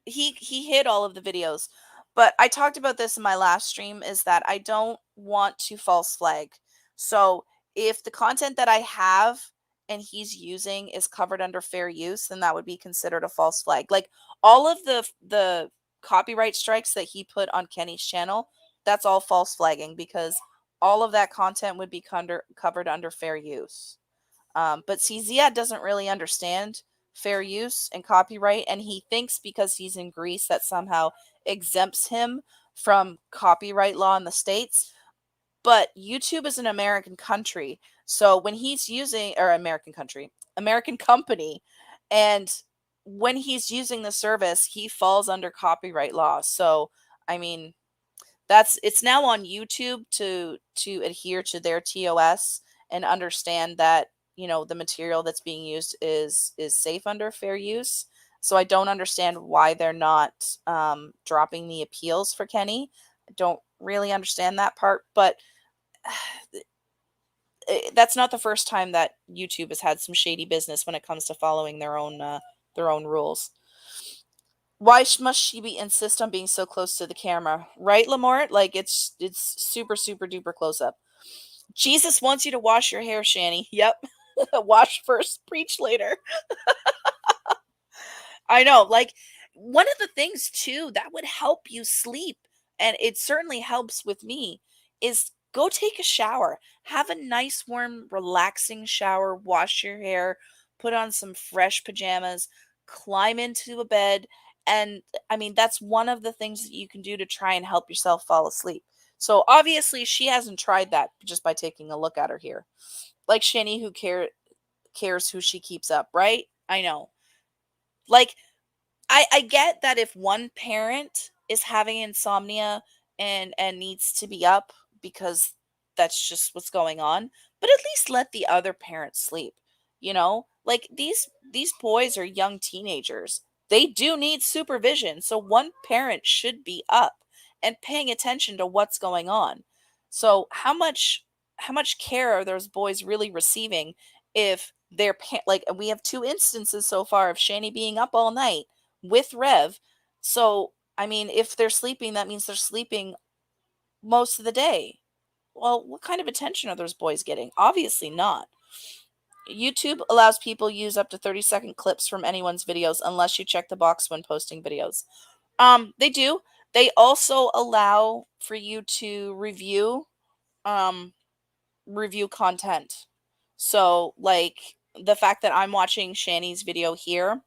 he hid all of the videos, but I talked about this in my last stream, is that I don't want to false flag. So if the content that I have and he's using is covered under fair use, then that would be considered a false flag. Like all of the copyright strikes that he put on Kenny's channel, that's all false flagging because all of that content would be covered under fair use. But see, Ziyad doesn't really understand fair use and copyright, and he thinks because he's in Greece that somehow exempts him from copyright law in the States. But YouTube is an American country. So when he's using, or American country, American company, and when he's using the service, he falls under copyright law. So, I mean, it's now on YouTube to adhere to their TOS and understand that, the material that's being used is safe under fair use. So I don't understand why they're not dropping the appeals for Kenny. I don't really understand that part, but that's not the first time that YouTube has had some shady business when it comes to following their own rules. Why must she insist on being so close to the camera? Right, Lamort? Like it's super, super duper close up. Jesus wants you to wash your hair, Shanny. Yep. Wash first, preach later. I know. Like one of the things too that would help you sleep, and it certainly helps with me, is go take a shower. Have a nice, warm, relaxing shower. Wash your hair. Put on some fresh pajamas. Climb into a bed. And I mean, that's one of the things that you can do to try and help yourself fall asleep. So obviously, she hasn't tried that just by taking a look at her here. Like Shanny, who cares who she keeps up, right? I know. Like, I get that if one parent is having insomnia and needs to be up because that's just what's going on, but at least let the other parent sleep. Like these boys are young teenagers. They do need supervision. So one parent should be up and paying attention to what's going on. So how much care are those boys really receiving if like we have two instances so far of Shani being up all night with Rev. So, I mean, if they're sleeping, that means they're sleeping most of the day. Well, what kind of attention are those boys getting? Obviously not. YouTube allows people use up to 30-second clips from anyone's videos unless you check the box when posting videos. They do. They also allow for you to um review content. So, like the fact that I'm watching Shanny's video here,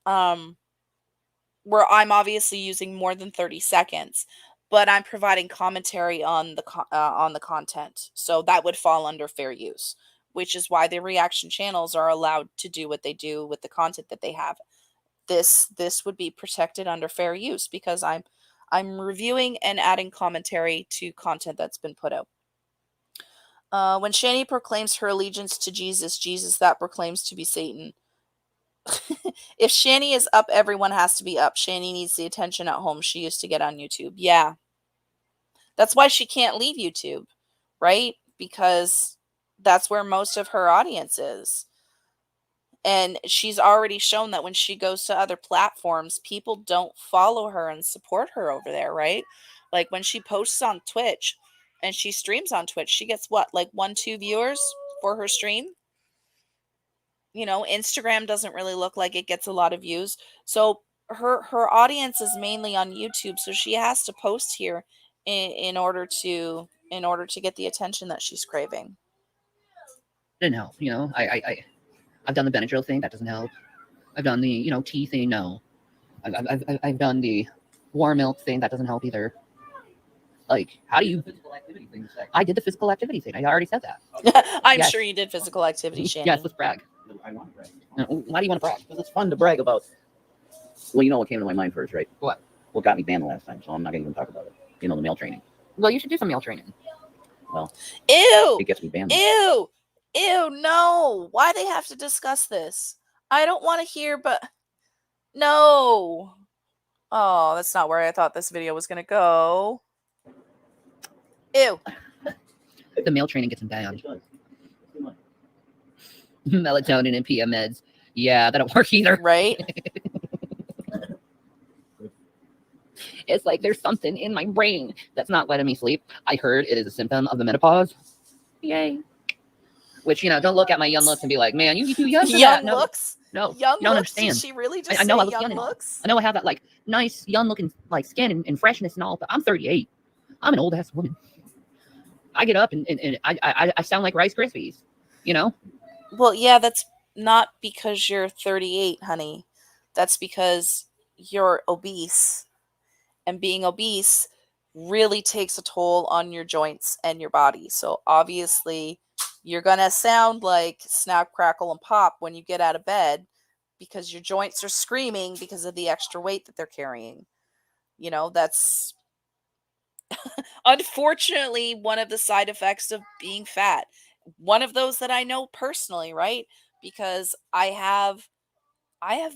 um where I'm obviously using more than 30 seconds, but I'm providing commentary on the content. So that would fall under fair use, which is why the reaction channels are allowed to do what they do with the content that they have. This would be protected under fair use because I'm reviewing and adding commentary to content that's been put out. When Shani proclaims her allegiance to Jesus, Jesus that proclaims to be Satan. If Shanny is up, everyone has to be up. Shanny needs the attention at home she used to get on YouTube. Yeah. That's why she can't leave YouTube, right? Because that's where most of her audience is. And she's already shown that when she goes to other platforms, people don't follow her and support her over there, right? Like when she posts on Twitch and she streams on Twitch, she gets what, like 1-2 viewers for her stream? Instagram doesn't really look like it gets a lot of views. So her audience is mainly on YouTube, so she has to post here in order to get the attention that she's craving. Didn't help, I've done the Benadryl thing, that doesn't help. I've done the, tea thing, no. I've done the warm milk thing, that doesn't help either. Like, how do you... Physical activity thing. I did the physical activity thing. I already said that. I'm sure you did physical activity, Shanny. Yes, let's brag. I want to brag. Why do you want to brag? Because it's fun to brag about. Well, you know what came to my mind first, right? What? What got me banned the last time, so I'm not going to even talk about it. The male training. Well, you should do some male training. Well, Ew! It gets me banned. Ew! Ew, no! Why they have to discuss this? I don't want to hear, but... No! Oh, that's not where I thought this video was going to go. Ew. The male training gets him banned. Melatonin and PM meds. Yeah, that don't work either. Right? It's like there's something in my brain that's not letting me sleep. I heard it is a symptom of the menopause. Yay. Which, don't look at my young looks and be like, man, you too young for Young that. No, looks? no, Young you don't looks? understand. Did she really just I know say I look young young looks? I know I have that, like, nice, young-looking, like, skin and freshness and all, but I'm 38. I'm an old-ass woman. I get up and I sound like Rice Krispies, Well, yeah, that's not because you're 38, honey. That's because you're obese. And being obese really takes a toll on your joints and your body. So obviously, you're going to sound like snap, crackle, and pop when you get out of bed because your joints are screaming because of the extra weight that they're carrying. That's unfortunately one of the side effects of being fat. One of those that I know personally, right? Because I have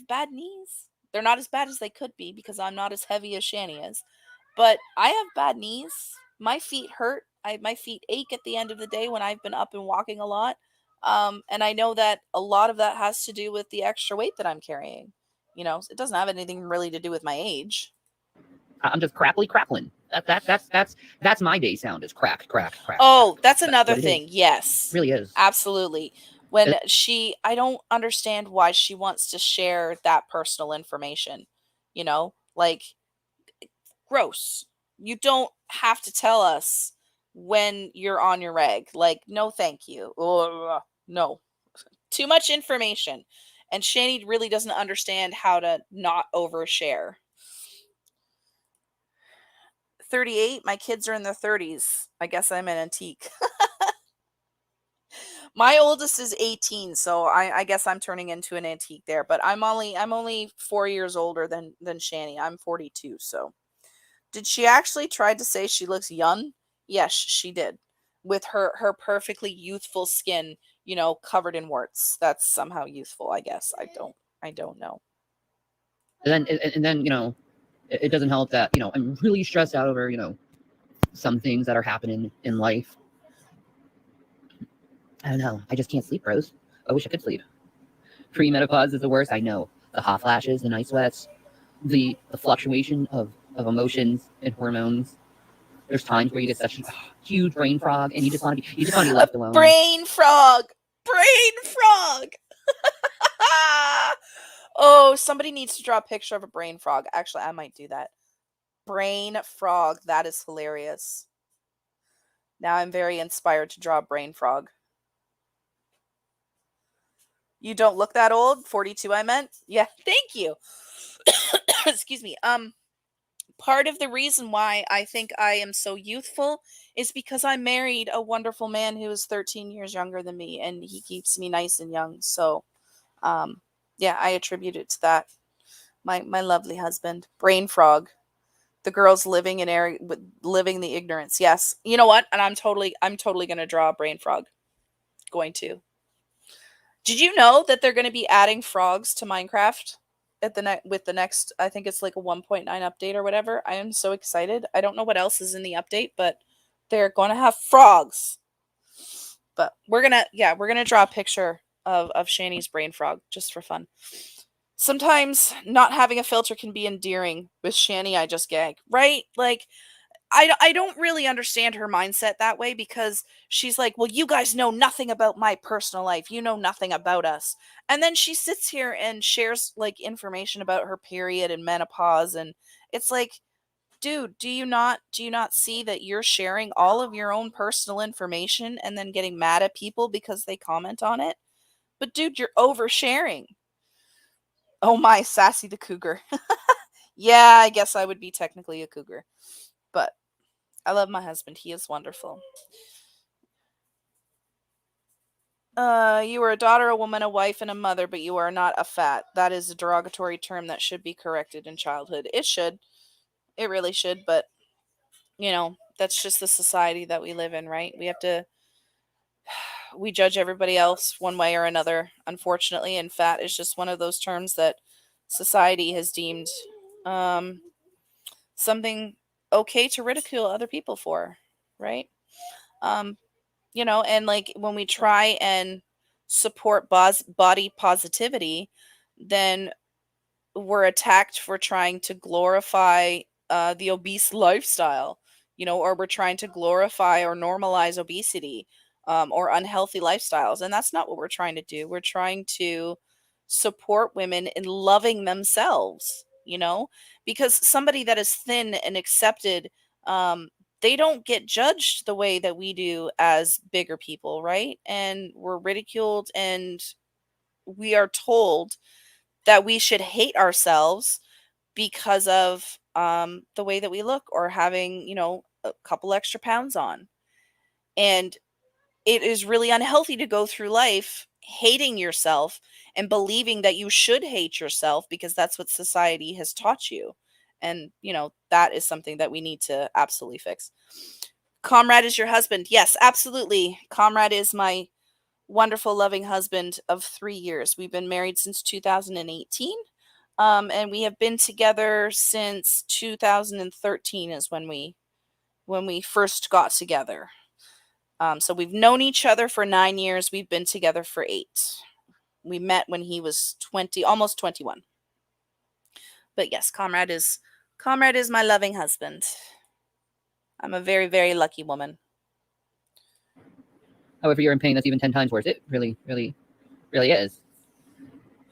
bad knees. They're not as bad as they could be because I'm not as heavy as Shanny is. But I have bad knees. My feet hurt. My feet ache at the end of the day when I've been up and walking a lot. And I know that a lot of that has to do with the extra weight that I'm carrying. It doesn't have anything really to do with my age. I'm just crackling. That's my day sound, is crack. Oh, that's another thing. Is. Yes. It really is. Absolutely. When I don't understand why she wants to share that personal information. Like, gross. You don't have to tell us when you're on your reg. Like, no, thank you. Ugh, no, too much information. And Shanny really doesn't understand how to not overshare. 38, my kids are in their 30s. I guess I'm an antique. My oldest is 18, so I guess I'm turning into an antique there. But I'm only 4 years older than Shanny. I'm 42. So, did she actually try to say she looks young? Yes, she did. With her perfectly youthful skin, covered in warts. That's somehow youthful, I guess. I don't know. And then it doesn't help that I'm really stressed out over some things that are happening in life. I don't know. I just can't sleep, Rose. I wish I could sleep. Premenopause is the worst. I know. The hot flashes, the night sweats, the fluctuation of emotions and hormones. There's times where you get such a huge brain frog, and you just want to be left alone. Brain frog. Oh, somebody needs to draw a picture of a brain frog. Actually, I might do that. Brain frog. That is hilarious. Now I'm very inspired to draw a brain frog. You don't look that old. 42, I meant. Yeah, thank you. Excuse me. Part of the reason why I think I am so youthful is because I married a wonderful man who is 13 years younger than me, and he keeps me nice and young. So, yeah, I attribute it to that. My lovely husband, brain frog. The girls living the ignorance. Yes, you know what? And I'm totally gonna draw a brain frog. Going to. Did you know that they're going to be adding frogs to Minecraft with the next? I think it's like a 1.9 update or whatever. I am so excited. I don't know what else is in the update, but they're going to have frogs. But we're gonna draw a picture of Shanny's brain frog just for fun. Sometimes not having a filter can be endearing. With Shanny, I just gag, right? Like, I don't really understand her mindset that way, because she's like, well, you guys know nothing about my personal life. You know nothing about us. And then she sits here and shares like information about her period and menopause. And it's like, dude, do you not see that you're sharing all of your own personal information and then getting mad at people because they comment on it? But dude, you're oversharing. Oh my, Sassy the cougar. Yeah, I guess I would be technically a cougar. But I love my husband. He is wonderful. You are a daughter, a woman, a wife, and a mother, but you are not a fat. That is a derogatory term that should be corrected in childhood. It should. It really should, but that's just the society that we live in, right? We judge everybody else one way or another, unfortunately, and fat is just one of those terms that society has deemed something okay to ridicule other people for, right? And like when we try and support body positivity, then we're attacked for trying to glorify the obese lifestyle, or we're trying to glorify or normalize obesity, or unhealthy lifestyles. And that's not what we're trying to do. We're trying to support women in loving themselves, because somebody that is thin and accepted, they don't get judged the way that we do as bigger people, right? And we're ridiculed, and we are told that we should hate ourselves because of the way that we look, or having, a couple extra pounds on. And it is really unhealthy to go through life hating yourself and believing that you should hate yourself because that's what society has taught you. And, that is something that we need to absolutely fix. Comrade is your husband. Yes, absolutely. Comrade is my wonderful, loving husband of 3 years. We've been married since 2018. And we have been together since 2013 is when we first got together. So we've known each other for 9 years. We've been together for 8. We met when he was 20, almost 21. But yes, Comrade is my loving husband. I'm a very, very lucky woman. However, you're in pain that's even 10 times worse. It really, really, really is.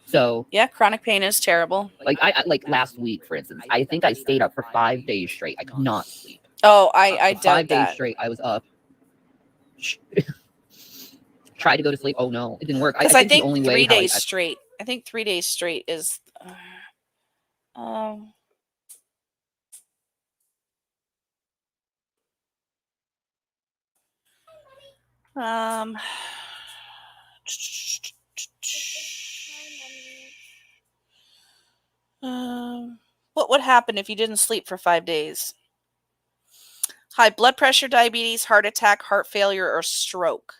So yeah, chronic pain is terrible. Like I like last week, for instance, I think I stayed up for 5 days straight. I could not sleep. Oh, I For doubt 5 days that. straight, I was up. Tried to go to sleep. Oh no, it didn't work. I Because I think the think only way 3 how days straight. I think 3 days straight is. Um. Um. What would happen if you didn't sleep for 5 days? High blood pressure, diabetes, heart attack, heart failure, or stroke.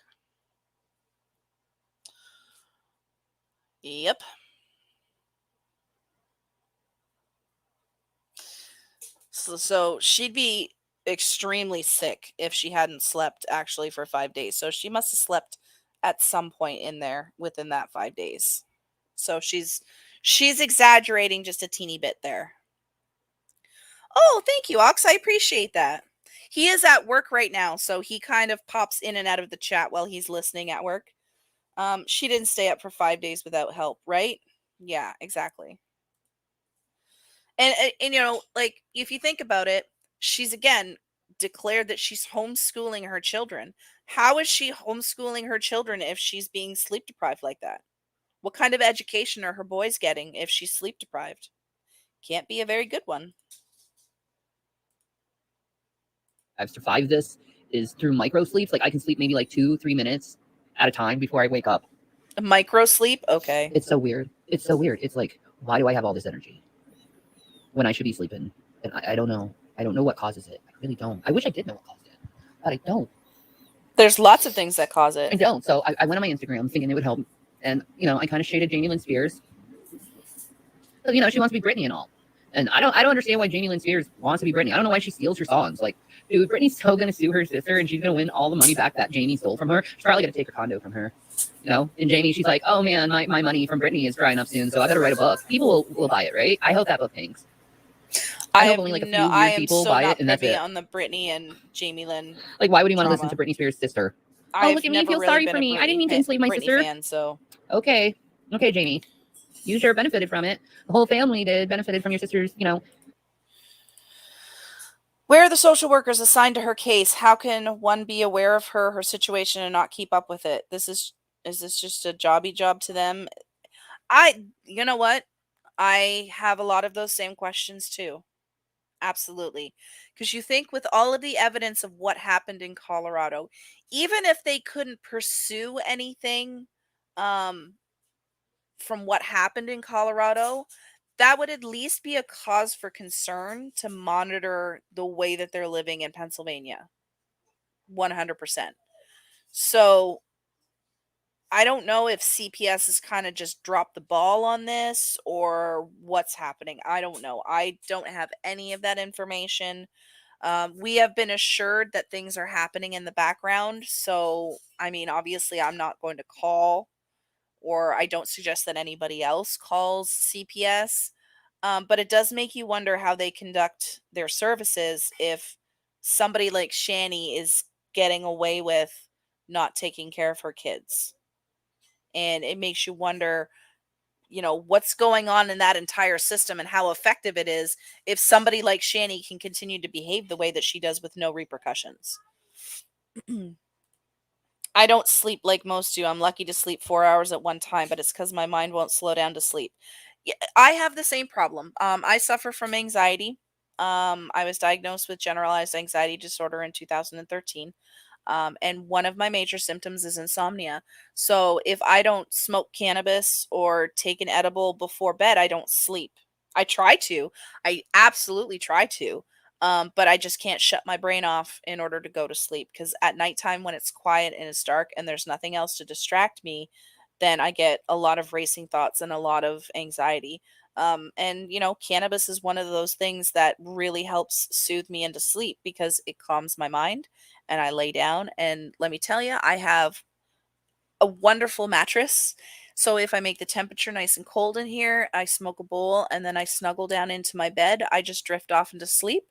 Yep. So she'd be extremely sick if she hadn't slept actually for 5 days. So she must have slept at some point in there within that 5 days. So she's exaggerating just a teeny bit there. Oh, thank you, Ox. I appreciate that. He is at work right now, so he kind of pops in and out of the chat while he's listening at work. She didn't stay up for 5 days without help, right? Yeah, exactly. And you know, like if you think about it, she's again declared that she's homeschooling her children. How is she homeschooling her children if she's being sleep deprived like that? What kind of education are her boys getting if she's sleep deprived? Can't be a very good one. I've survived this is through micro sleeps. Like I can sleep maybe like 2-3 minutes at a time before I wake up. A micro sleep? Okay. It's so weird. It's so weird. It's like, why do I have all this energy when I should be sleeping? And I don't know. I don't know what causes it. I really don't. I wish I did know what caused it, but I don't. There's lots of things that cause I it. don't. So I went on my Instagram thinking it would help. And, you know, I kind of shaded Jamie Lynn Spears. So, you know, she wants to be Britney and all. And I don't understand why Jamie Lynn Spears wants to be Britney. I don't know why she steals her songs. Like, dude, Britney's still going to sue her sister and she's going to win all the money back that Jamie stole from her. She's probably going to take her condo from her. You know? And Jamie, she's like, oh man, my money from Britney is drying up soon, so I better write a book. People will buy it, right? I hope that book hangs. I hope only like a few weird people buy it and that's it. On the Britney and Jamie Lynn. Like, why would you want to listen to Britney Spears' sister? Oh, look at me, feel sorry for me. I didn't mean to enslave my sister. Fan, so. Okay, Jamie. You sure benefited from it. The whole family benefited from your sister's, you know. Where are the social workers assigned to her case? How can one be aware of her situation and not keep up with it? Is this just a jobby job to them? You know what? I have a lot of those same questions too. Absolutely. Because you think with all of the evidence of what happened in Colorado, even if they couldn't pursue anything from what happened in Colorado, that would at least be a cause for concern to monitor the way that they're living in Pennsylvania. 100%. So I don't know if CPS has kind of just dropped the ball on this or what's happening. I don't know. I don't have any of that information. We have been assured that things are happening in the background. So, I mean, obviously, I'm not going to call, or I don't suggest that anybody else calls CPS. But it does make you wonder how they conduct their services if somebody like Shanny is getting away with not taking care of her kids. And it makes you wonder, you know, what's going on in that entire system and how effective it is if somebody like Shanny can continue to behave the way that she does with no repercussions. I don't sleep like most do. I'm lucky to sleep 4 hours at one time, but it's because my mind won't slow down to sleep. Yeah, I have the same problem. I suffer from anxiety. I was diagnosed with generalized anxiety disorder in 2013. And one of my major symptoms is insomnia. So if I don't smoke cannabis or take an edible before bed, I don't sleep. I try to. I absolutely try to. But I just can't shut my brain off in order to go to sleep because at nighttime when it's quiet and it's dark and there's nothing else to distract me, then I get a lot of racing thoughts and a lot of anxiety. And you know, cannabis is one of those things that really helps soothe me into sleep because it calms my mind and I lay down. And let me tell you, I have a wonderful mattress. So if I make the temperature nice and cold in here, I smoke a bowl and then I snuggle down into my bed. I just drift off into sleep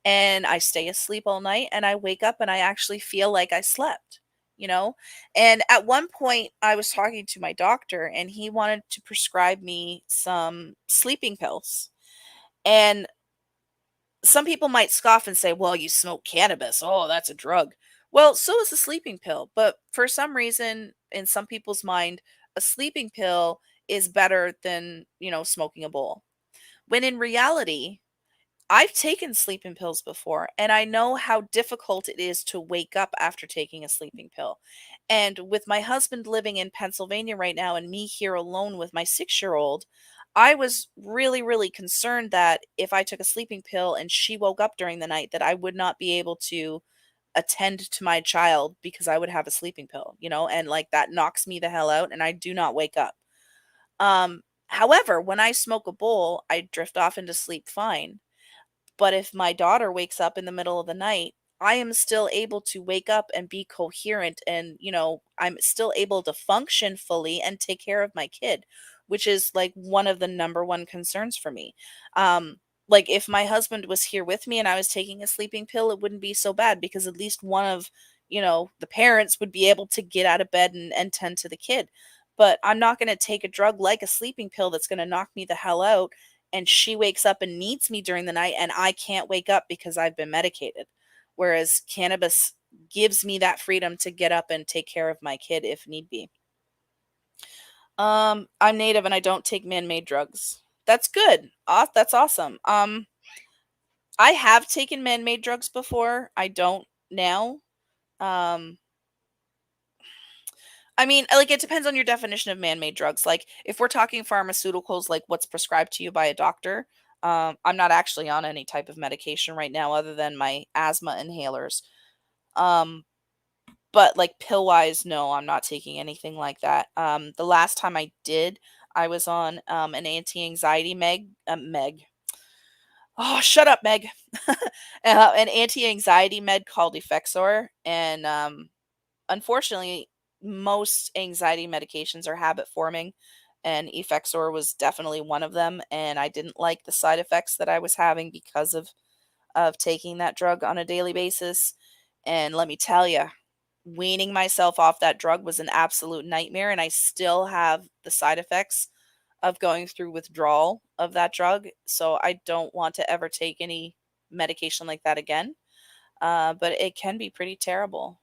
and I stay asleep all night and I wake up and I actually feel like I slept, you know? And at one point I was talking to my doctor and he wanted to prescribe me some sleeping pills. And some people might scoff and say, well, you smoke cannabis. Oh, that's a drug. Well, so is a sleeping pill. But for some reason, in some people's mind, a sleeping pill is better than, smoking a bowl. When in reality, I've taken sleeping pills before, and I know how difficult it is to wake up after taking a sleeping pill. And with my husband living in Pennsylvania right now and me here alone with my 6-year-old, I was really, really concerned that if I took a sleeping pill and she woke up during the night, that I would not be able to attend to my child because I would have a sleeping pill, and like that knocks me the hell out and I do not wake up. However, when I smoke a bowl, I drift off into sleep fine. But if my daughter wakes up in the middle of the night, I am still able to wake up and be coherent and, I'm still able to function fully and take care of my kid, which is like one of the number one concerns for me. Like if my husband was here with me and I was taking a sleeping pill, it wouldn't be so bad because at least one of, the parents would be able to get out of bed and tend to the kid. But I'm not going to take a drug like a sleeping pill that's going to knock me the hell out and she wakes up and needs me during the night and I can't wake up because I've been medicated. Whereas cannabis gives me that freedom to get up and take care of my kid if need be. I'm native and I don't take man-made drugs. That's good. That's awesome. I have taken man-made drugs before. I don't now. Um, I mean, like, it depends on your definition of man-made drugs. Like, if we're talking pharmaceuticals, like what's prescribed to you by a doctor, I'm not actually on any type of medication right now other than my asthma inhalers. Um, but like pill-wise, no, I'm not taking anything like that. The last time I did, I was on an anti-anxiety Meg. Oh, shut up, Meg. An anti-anxiety med called Effexor, and unfortunately, most anxiety medications are habit forming, and Effexor was definitely one of them. And I didn't like the side effects that I was having because of taking that drug on a daily basis. And let me tell you, weaning myself off that drug was an absolute nightmare, and I still have the side effects of going through withdrawal of that drug. So I don't want to ever take any medication like that again. But it can be pretty terrible.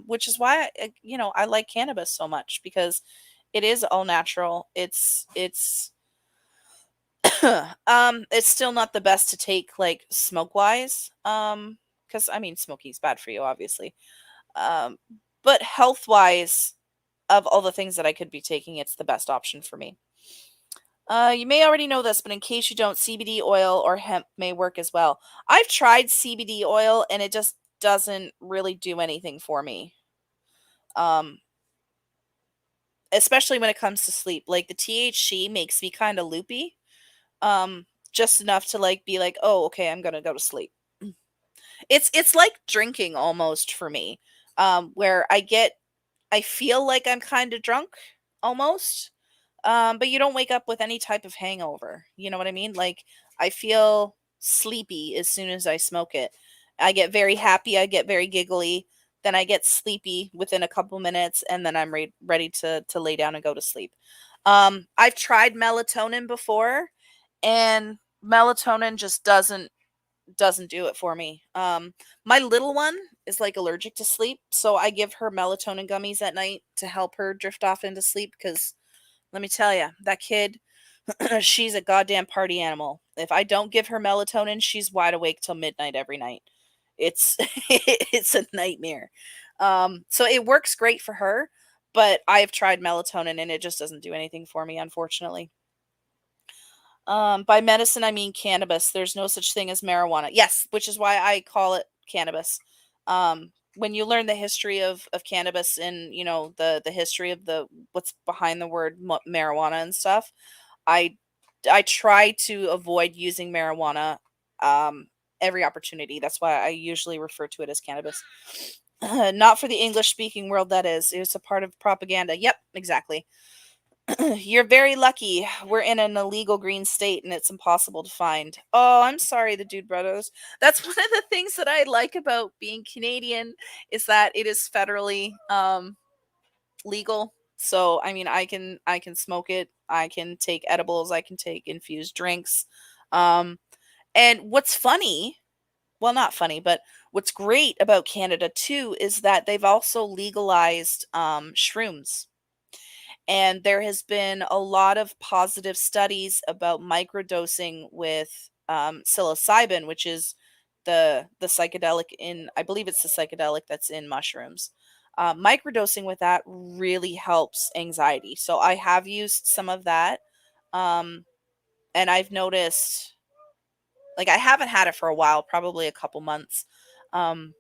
Which is why I like cannabis so much because it is all natural. It's still not the best to take like smoke wise. Because I mean smoking's bad for you, obviously. Um, but health wise, of all the things that I could be taking, it's the best option for me. You may already know this, but in case you don't, CBD oil or hemp may work as well. I've tried CBD oil and it just doesn't really do anything for me. Um, Especially when it comes to sleep. Like the THC makes me kind of loopy. Just enough to like be like, "Oh, okay, I'm going to go to sleep." It's like drinking almost for me. Where I feel like I'm kind of drunk almost. But you don't wake up with any type of hangover. You know what I mean? Like I feel sleepy as soon as I smoke it. I get very happy, I get very giggly, then I get sleepy within a couple minutes and then I'm ready to lay down and go to sleep. I've tried melatonin before and melatonin just doesn't do it for me. My little one is like allergic to sleep, so I give her melatonin gummies at night to help her drift off into sleep because let me tell you, that kid, she's a goddamn party animal. If I don't give her melatonin, she's wide awake till midnight every night. It's it's a nightmare. So it works great for her, but I've tried melatonin and it just doesn't do anything for me, unfortunately. By medicine, I mean cannabis. There's no such thing as marijuana. Yes, which is why I call it cannabis. When you learn the history of cannabis and the history of the what's behind the word marijuana and stuff, I I try to avoid using marijuana um, every opportunity. That's why I usually refer to it as cannabis. Not for the English speaking world, that is. It's a part of propaganda. Yep, exactly. You're very lucky. We're in an illegal green state and it's impossible to find. Oh, I'm sorry, the Dude Brothers. That's one of the things that I like about being Canadian is that it is federally legal. So, I mean, I can smoke it. I can take edibles, I can take infused drinks. Um and what's funny well, not funny, but what's great about Canada too is that they've also legalized shrooms. And there has been a lot of positive studies about microdosing with psilocybin, which is the psychedelic in, I believe it's the psychedelic that's in mushrooms. Microdosing with that really helps anxiety. So I have used some of that, um, and I've noticed, like, I haven't had it for a while, probably a couple months. Um,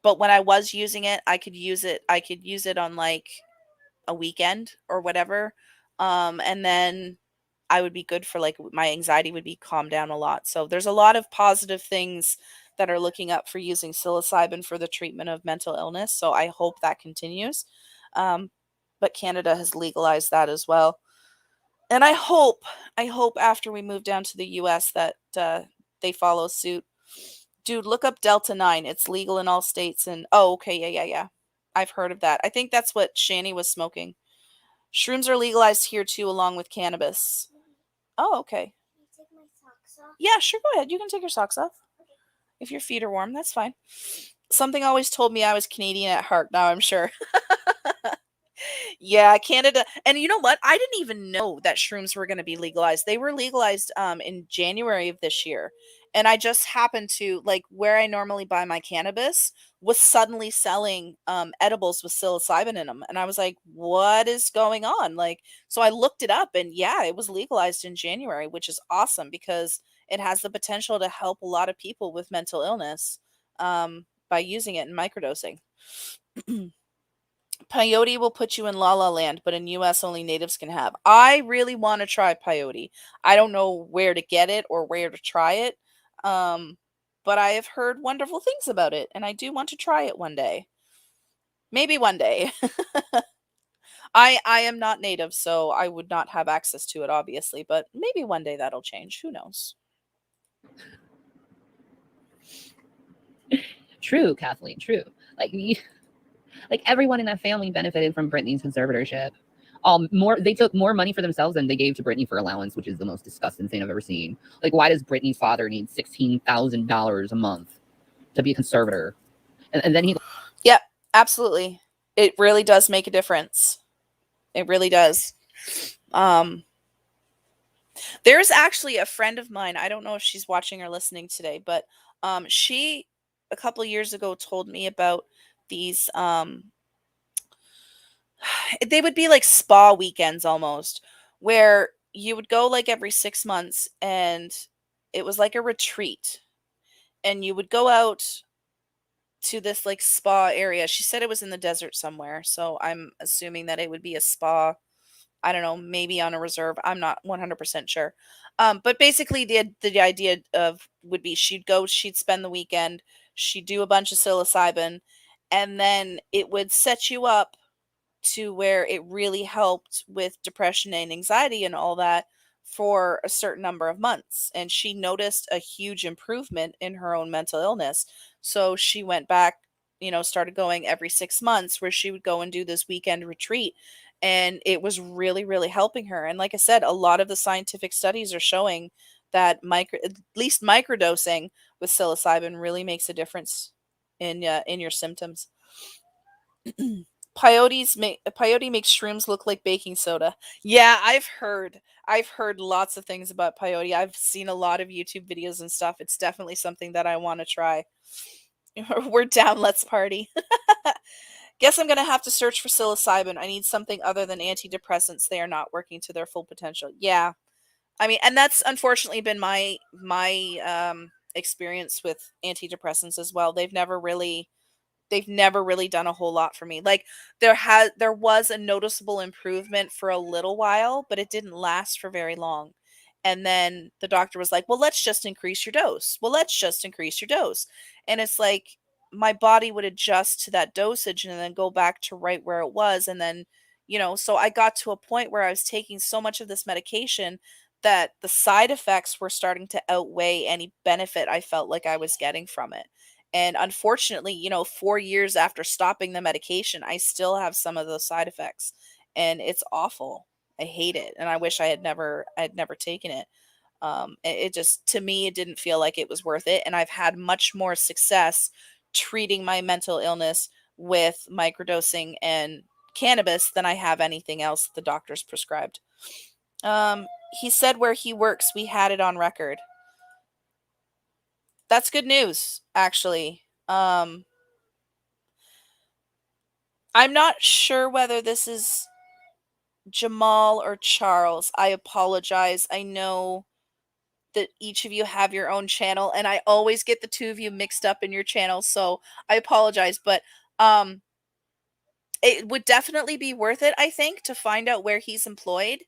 but when I was using it, I could use it. I could use it on like a weekend or whatever. And then I would be good for, like, my anxiety would be calmed down a lot. So there's a lot of positive things that are looking up for using psilocybin for the treatment of mental illness. So I hope that continues. Um, but Canada has legalized that as well. And I hope after we move down to the US that they follow suit. Dude, look up Delta 9. It's legal in all states. And oh, okay, yeah. I've heard of that. I think that's what Shanny was smoking. Shrooms are legalized here too, along with cannabis. Oh, okay. Can I take my socks off? Yeah, sure, go ahead. You can take your socks off. If your feet are warm, that's fine. Something always told me I was Canadian at heart. Now I'm sure. Yeah, Canada. And you know what? I didn't even know that shrooms were going to be legalized. They were legalized in January of this year. And I just happened to, like, where I normally buy my cannabis was suddenly selling edibles with psilocybin in them. And I was like, what is going on? Like, so I looked it up, and yeah, it was legalized in January, which is awesome because it has the potential to help a lot of people with mental illness by using it in microdosing. Peyote will put you in La La Land, but in US only natives can have. I really want to try peyote. I don't know where to get it or where to try it. Um, but I have heard wonderful things about it, and I do want to try it one day. Maybe one day. I am not native, so I would not have access to it, obviously, but maybe one day that'll change. Who knows? True, Kathleen, true. Like, like everyone in that family benefited from Britney's conservatorship. They took more money for themselves than they gave to Britney for allowance, which is the most disgusting thing I've ever seen. Like, why does Britney's father need $16,000 a month to be a conservator? And then he, Yep, absolutely. It really does make a difference. It really does. There's actually a friend of mine. I don't know if she's watching or listening today, but she a couple of years ago told me about these they would be like spa weekends almost, where you would go like every 6 months, and it was like a retreat, and you would go out to this like spa area. She said it was in the desert somewhere, so I'm assuming that it would be a spa. I don't know, maybe on a reserve. I'm not 100% sure. But basically the idea of would be she'd spend the weekend, she'd do a bunch of psilocybin, and then it would set you up to where it really helped with depression and anxiety and all that for a certain number of months. And she noticed a huge improvement in her own mental illness. So she went back, started going every 6 months, where she would go and do this weekend retreat. And it was really, really helping her. And like I said, a lot of the scientific studies are showing that at least microdosing with psilocybin really makes a difference in your symptoms. Peyote makes shrooms look like baking soda. Yeah, I've heard lots of things about peyote. I've seen a lot of YouTube videos and stuff. It's definitely something that I want to try. We're down, let's party. Guess I'm gonna have to search for psilocybin. I need something other than antidepressants. They are not working to their full potential. Yeah. I mean, and that's unfortunately been my experience with antidepressants as well. They've never really done a whole lot for me. Like, there was a noticeable improvement for a little while, but it didn't last for very long. And then the doctor was like, "Well, let's just increase your dose. Well, let's just increase your dose." And it's like my body would adjust to that dosage and then go back to right where it was. And then, so I got to a point where I was taking so much of this medication that the side effects were starting to outweigh any benefit I felt like I was getting from it. And unfortunately, 4 years after stopping the medication, I still have some of those side effects, and it's awful. I hate it, and I wish I had never taken it. It just, to me, it didn't feel like it was worth it. And I've had much more success treating my mental illness with microdosing and cannabis than I have anything else the doctors prescribed. He said where he works, we had it on record. That's good news, actually. I'm not sure whether this is Jamal or Charles. I apologize. I know that each of you have your own channel, and I always get the two of you mixed up in your channels, so I apologize. But it would definitely be worth it, I think, to find out where he's employed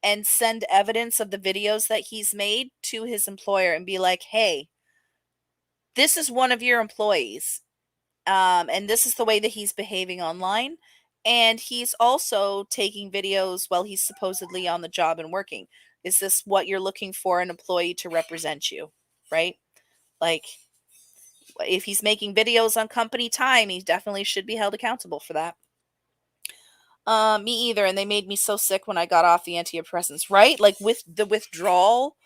and send evidence of the videos that he's made to his employer and be like, hey, this is one of your employees. And this is the way that he's behaving online. And he's also taking videos while he's supposedly on the job and working. Is this what you're looking for an employee to represent you? Right? Like, if he's making videos on company time, he definitely should be held accountable for that. Me either. And they made me so sick when I got off the antidepressants, right? Like with the withdrawal.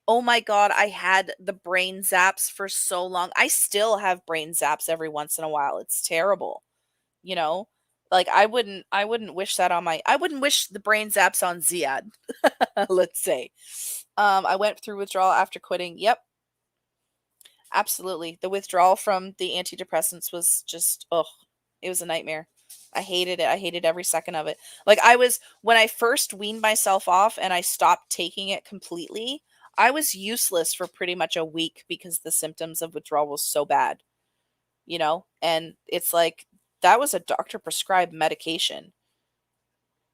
Oh my God, I had the brain zaps for so long. I still have brain zaps every once in a while. It's terrible. You know, like I wouldn't wish that on I wouldn't wish the brain zaps on Ziad. Let's say. I went through withdrawal after quitting. Yep. Absolutely. The withdrawal from the antidepressants was just, it was a nightmare. I hated it. I hated every second of it. Like when I first weaned myself off and I stopped taking it completely, I was useless for pretty much a week because the symptoms of withdrawal was so bad, and it's like, that was a doctor prescribed medication.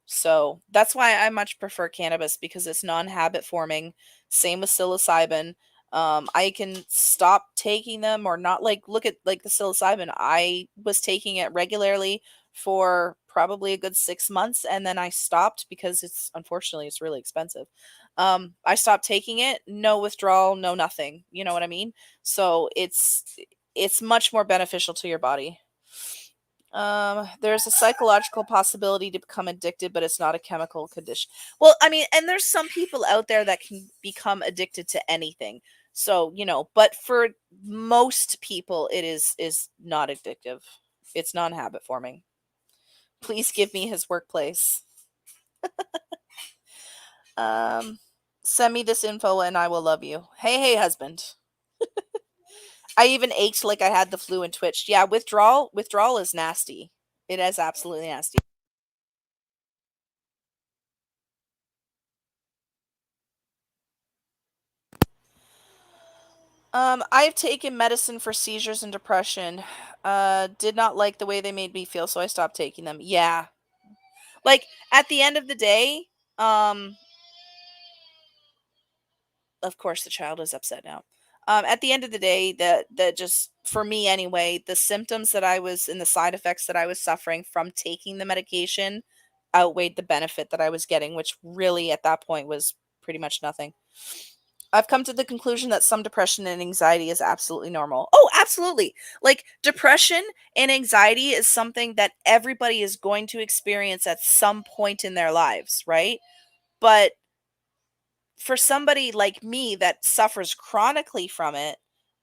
So that's why I much prefer cannabis, because it's non-habit forming. Same with psilocybin. I can stop taking them or not. Like, look at like the psilocybin. I was taking it regularly for probably a good 6 months, and then I stopped because unfortunately it's really expensive. I stopped taking it, no withdrawal, no nothing. You know what I mean? So it's much more beneficial to your body. There's a psychological possibility to become addicted, but it's not a chemical condition. Well, I mean, and there's some people out there that can become addicted to anything. So, but for most people, it is not addictive. It's non-habit forming. Please give me his workplace. Send me this info and I will love you. Hey, husband. I even ached like I had the flu and twitched. Yeah, withdrawal is nasty. It is absolutely nasty. I've taken medicine for seizures and depression. Did not like the way they made me feel, so I stopped taking them. Yeah. Like, at the end of the day, um, of course the child is upset now. At the end of the day, that just, for me anyway, the symptoms that I was and the side effects that I was suffering from taking the medication outweighed the benefit that I was getting, which really at that point was pretty much nothing. I've come to the conclusion that some depression and anxiety is absolutely normal. Oh, absolutely. Like, depression and anxiety is something that everybody is going to experience at some point in their lives, right? But for somebody like me that suffers chronically from it,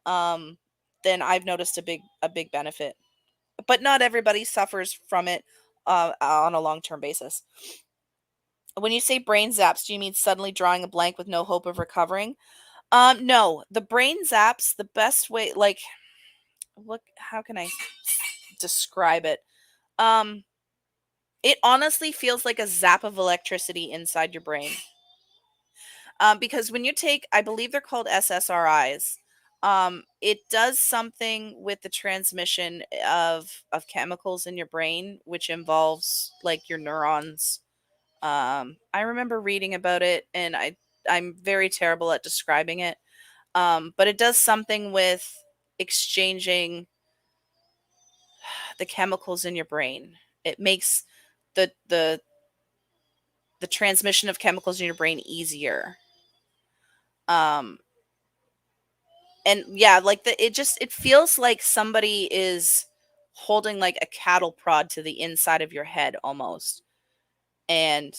um, then I've noticed a big benefit. But not everybody suffers from it on a long-term basis. When you say brain zaps, do you mean suddenly drawing a blank with no hope of recovering? No, the brain zaps, the best way, like, how can I describe it? Um, it honestly feels like a zap of electricity inside your brain. Because when you take, I believe they're called SSRIs, it does something with the transmission of chemicals in your brain, which involves like your neurons. I remember reading about it, and I'm very terrible at describing it. But it does something with exchanging the chemicals in your brain. It makes the the the transmission of chemicals in your brain easier. Um and yeah, like it feels like somebody is holding like a cattle prod to the inside of your head almost. And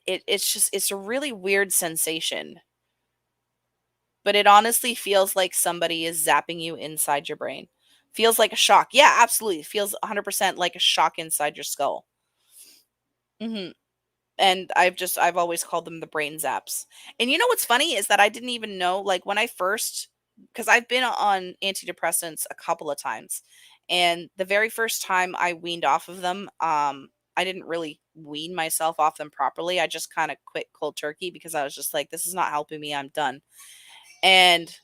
it's a really weird sensation. but it honestly feels like somebody is zapping you inside your brain. Feels like a shock. Yeah, absolutely. It feels 100% like a shock inside your skull. Hmm. And I've always called them the brain zaps. And you know what's funny is that I didn't even know, like, when I first, because I've been on antidepressants a couple of times, and the very first time I weaned off of them, I didn't really wean myself off them properly. I just kind of quit cold turkey because I was just like, this is not helping me. I'm done. And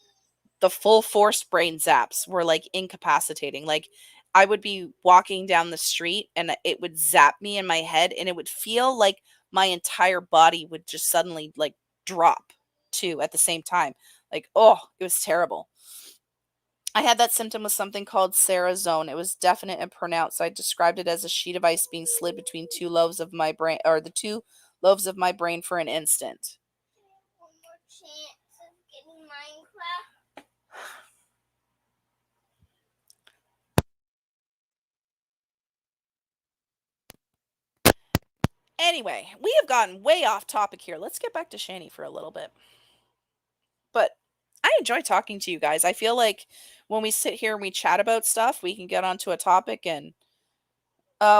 the full force brain zaps were like incapacitating. Like, I would be walking down the street and it would zap me in my head, and it would feel like my entire body would just suddenly like drop too at the same time. Like, oh, it was terrible. I had that symptom with something called Sarazone. It was definite and pronounced. I described it as a sheet of ice being slid between two lobes of my brain, or the two lobes of my brain for an instant. One more chance of getting Minecraft. Anyway, we have gotten way off topic here. Let's get back to Shanny for a little bit. But I enjoy talking to you guys. I feel like when we sit here and we chat about stuff, we can get onto a topic and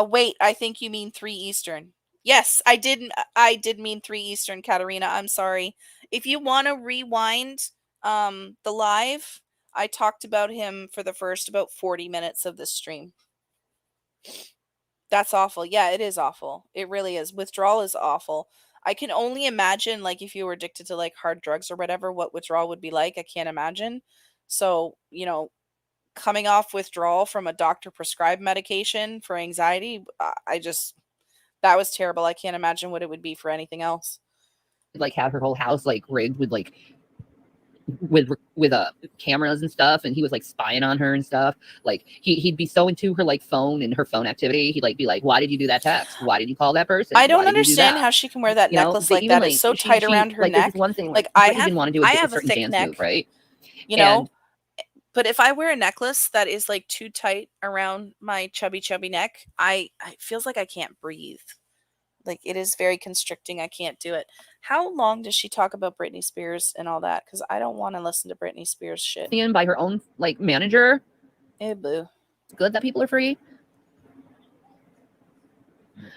wait, I think you mean 3 Eastern. Yes, I did mean 3 Eastern, Katarina. I'm sorry. If you want to rewind the live, I talked about him for the first about 40 minutes of the stream. That's awful. Yeah, it is awful. It really is. Withdrawal is awful. I can only imagine, like, if you were addicted to like hard drugs or whatever, what withdrawal would be like. I can't imagine. So, coming off withdrawal from a doctor prescribed medication for anxiety, that was terrible. I can't imagine what it would be for anything else. Like have her whole house like rigged with like with cameras and stuff, and he was like spying on her and stuff. Like he'd be so into her like phone and her phone activity. He'd like be like, why did you do that text? Why did you call that person? I don't Why did you do understand that? how she can wear that You know, necklace they like even, that. It's so tight around her like, neck. This is one thing, Like, I didn't want to do I a have a certain thick dance neck, move, right? you know. And but if I wear a necklace that is like too tight around my chubby neck, I it feels like I can't breathe. Like, it is very constricting. I can't do it. How long does she talk about Britney Spears and all that? Because I don't want to listen to Britney Spears shit. seen by her own like manager. Eh, boo. It's good that people are free.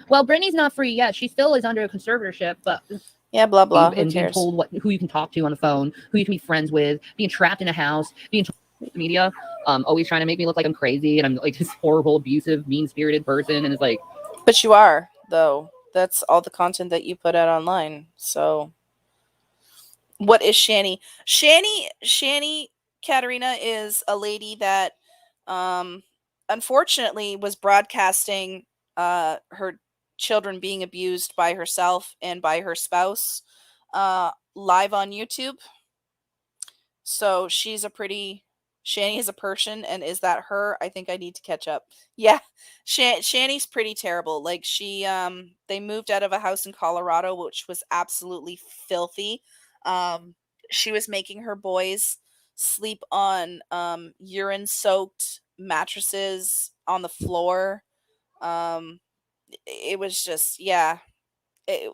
Well, Britney's not free yet. She still is under a conservatorship, but Yeah, blah blah. and Who being cares? told who you can talk to on the phone, who you can be friends with, being trapped in a house, being told by the media, always trying to make me look like I'm crazy and I'm like this horrible, abusive, mean-spirited person, and it's like. But you are, though. That's all the content that you put out online. So, what is Shanny? Shanny Katarina is a lady that, unfortunately, was broadcasting her children being abused by herself and by her spouse live on YouTube. So Shanny is a person, and is that her? I think I need to catch up. Yeah, Shanny's pretty terrible. Like, they moved out of a house in Colorado, which was absolutely filthy. She was making her boys sleep on urine-soaked mattresses on the floor. It was just, yeah. It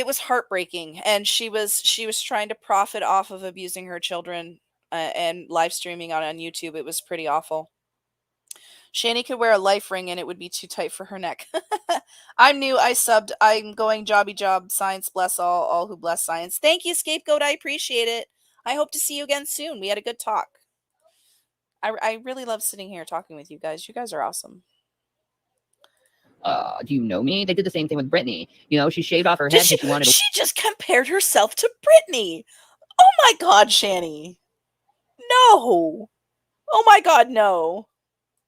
was heartbreaking, and she was trying to profit off of abusing her children and live streaming on YouTube. It was pretty awful. Shanny could wear a life ring and it would be too tight for her neck. I'm new. I subbed. I'm going jobby job. Science bless all who bless science. Thank you, Scapegoat. I appreciate it. I hope to see you again soon. We had a good talk. I really love sitting here talking with you guys. You guys are awesome. Do you know me? They did the same thing with Britney. You know, she shaved off her head because she wanted to. She just compared herself to Britney. Oh my God, Shanny. No. Oh my God, no.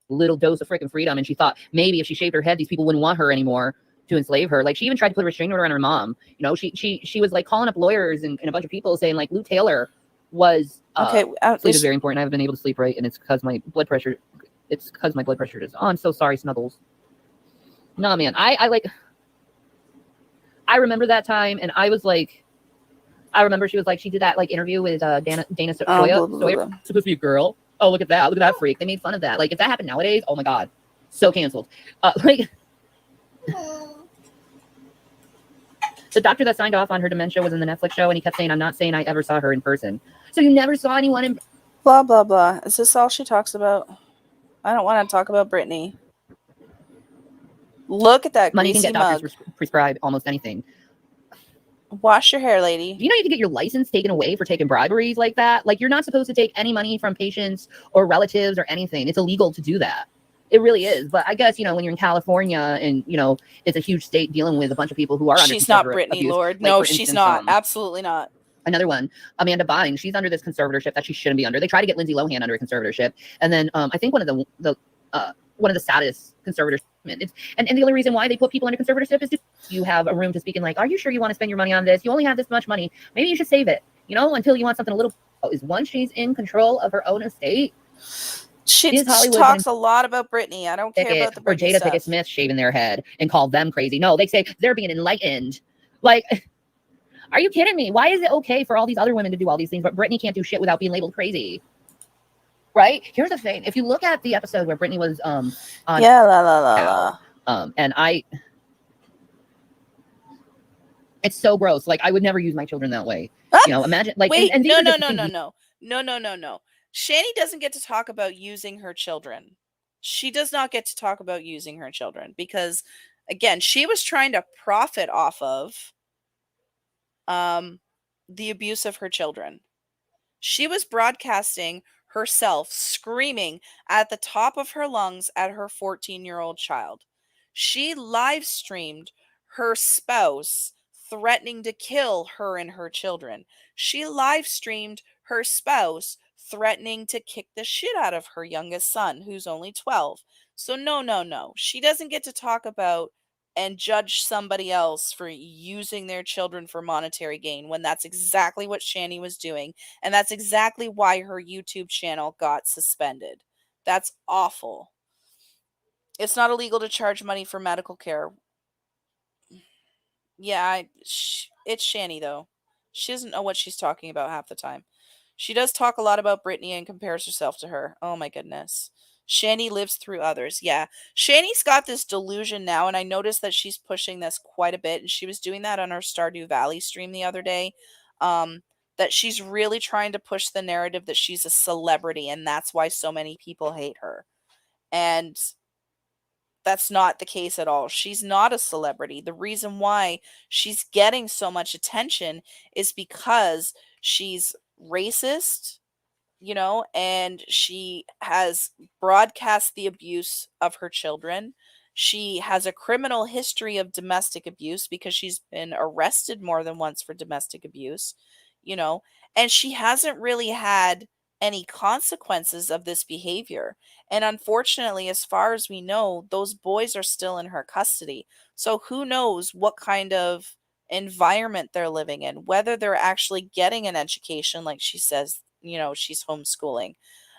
Little dose of freaking freedom, and she thought maybe if she shaved her head, these people wouldn't want her anymore to enslave her. Like, she even tried to put a restraining order on her mom. You know, she was like calling up lawyers and a bunch of people saying like Lou Taylor was okay. Sleep is very important. I haven't been able to sleep right, and it's because my blood pressure. It's because my blood pressure is. Oh, I'm so sorry, Snuggles. No, man, I remember that time, and I was like, I remember she was like, she did that like interview with Dana Sawyer, supposed to be a girl. Oh, look at that freak. They made fun of that. Like, if that happened nowadays, oh my God, so canceled. The doctor that signed off on her dementia was in the Netflix show, and he kept saying, I'm not saying I ever saw her in person. So you never saw anyone in... Blah, blah, blah. Is this all she talks about? I don't want to talk about Brittany. Look at that Money can greasy get doctors mug. prescribe almost anything. Wash your hair, lady. Do you know you can get your license taken away for taking briberies like that? Like, you're not supposed to take any money from patients or relatives or anything. It's illegal to do that. It really is. But I guess, you know, when you're in California and, you know, it's a huge state dealing with a bunch of people who are under She's not conservative Brittany abuse. Lord. Like, No, for she's instance, not. Absolutely not. Another one, Amanda Bynes, she's under this conservatorship that she shouldn't be under. They try to get Lindsay Lohan under a conservatorship. And then I think one of the saddest conservatorship. And the only reason why they put people under conservatorship is you have a room to speak in, like, are you sure you want to spend your money on this? You only have this much money. Maybe you should save it, you know, until you want something a little. Is once she's in control of her own estate. She talks a lot about Brittany. I don't care about the Brittany Jada stuff. Pinkett Smith shaving their head and call them crazy. No, they say they're being enlightened. Like, are you kidding me? Why is it okay for all these other women to do all these things, but Brittany can't do shit without being labeled crazy? Right? Here's the thing. If you look at the episode where Brittany was on and it's so gross. Like, I would never use my children that way. You know, imagine like wait, and no. Shanny doesn't get to talk about using her children. She does not get to talk about using her children because, again, she was trying to profit off of the abuse of her children. She was broadcasting herself screaming at the top of her lungs at her 14-year-old child. She live streamed her spouse threatening to kill her and her children. She live streamed her spouse threatening to kick the shit out of her youngest son, who's only 12. So no. She doesn't get to talk about and judge somebody else for using their children for monetary gain when that's exactly what Shanny was doing. And that's exactly why her YouTube channel got suspended. That's awful. It's not illegal to charge money for medical care. Yeah, it's Shanny, though. She doesn't know what she's talking about half the time. She does talk a lot about Brittany and compares herself to her. Oh my goodness. Shanny lives through others. Yeah. Shanny's got this delusion now, and I noticed that she's pushing this quite a bit, and she was doing that on her Stardew Valley stream the other day. That she's really trying to push the narrative that she's a celebrity, and that's why so many people hate her. And that's not the case at all. She's not a celebrity. The reason why she's getting so much attention is because she's racist, you know, and she has broadcast the abuse of her children. She has a criminal history of domestic abuse because she's been arrested more than once for domestic abuse, you know, and she hasn't really had any consequences of this behavior. And unfortunately, as far as we know, those boys are still in her custody. So who knows what kind of environment they're living in, whether they're actually getting an education, like she says, you know, she's homeschooling.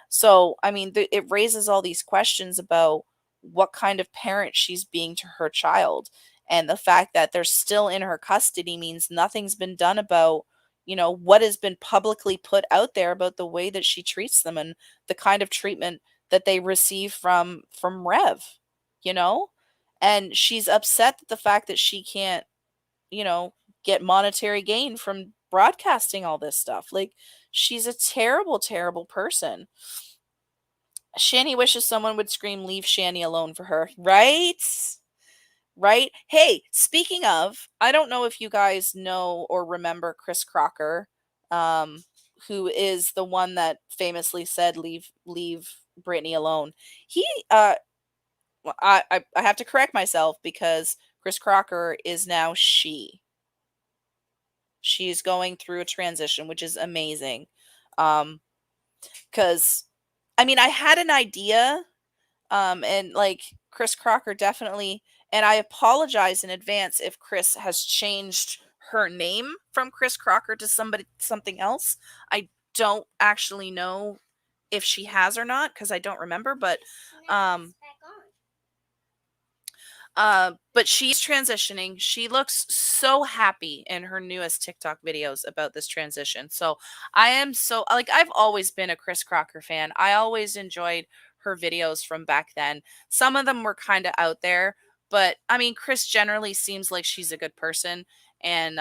So, I mean, it raises all these questions about what kind of parent she's being to her child. And the fact that they're still in her custody means nothing's been done about, you know, what has been publicly put out there about the way that she treats them and the kind of treatment that they receive from Rev, you know? And she's upset at the fact that she can't, you know, get monetary gain from broadcasting all this stuff. Like, she's a terrible, terrible person. Shanny wishes someone would scream, "Leave Shanny alone" for her. Right? Right? Hey, speaking of, I don't know if you guys know or remember Chris Crocker, who is the one that famously said, leave Brittany alone. He, well, I have to correct myself because Chris Crocker is now she. She's going through a transition, which is amazing. Because, I mean, I had an idea, and like Chris Crocker definitely, and I apologize in advance if Chris has changed her name from Chris Crocker to something else. I don't actually know if she has or not because I don't remember, but but she's transitioning. She looks so happy in her newest TikTok videos about this transition. So I am so, like, I've always been a Chris Crocker fan. I always enjoyed her videos from back then. Some of them were kind of out there, but I mean, Chris generally seems like she's a good person. And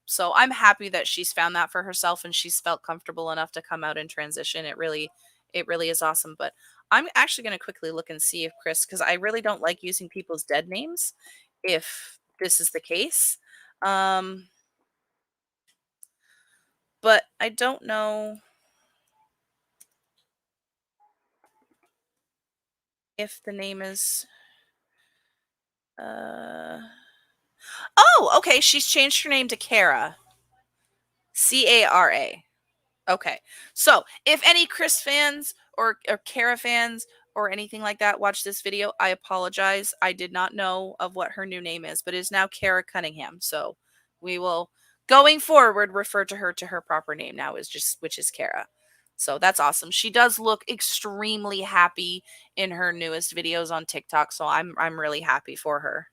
so I'm happy that she's found that for herself and she's felt comfortable enough to come out and transition. It really is awesome. But I'm actually going to quickly look and see if Chris, because I really don't like using people's dead names if this is the case. But I don't know if the name is oh, okay, she's changed her name to Kara. Cara. Okay. So, if any Chris fans or Kara fans or anything like that watch this video, I apologize. I did not know of what her new name is, but it is now Kara Cunningham. So, we will going forward refer to her proper name now which is Kara. So, that's awesome. She does look extremely happy in her newest videos on TikTok, so I'm really happy for her.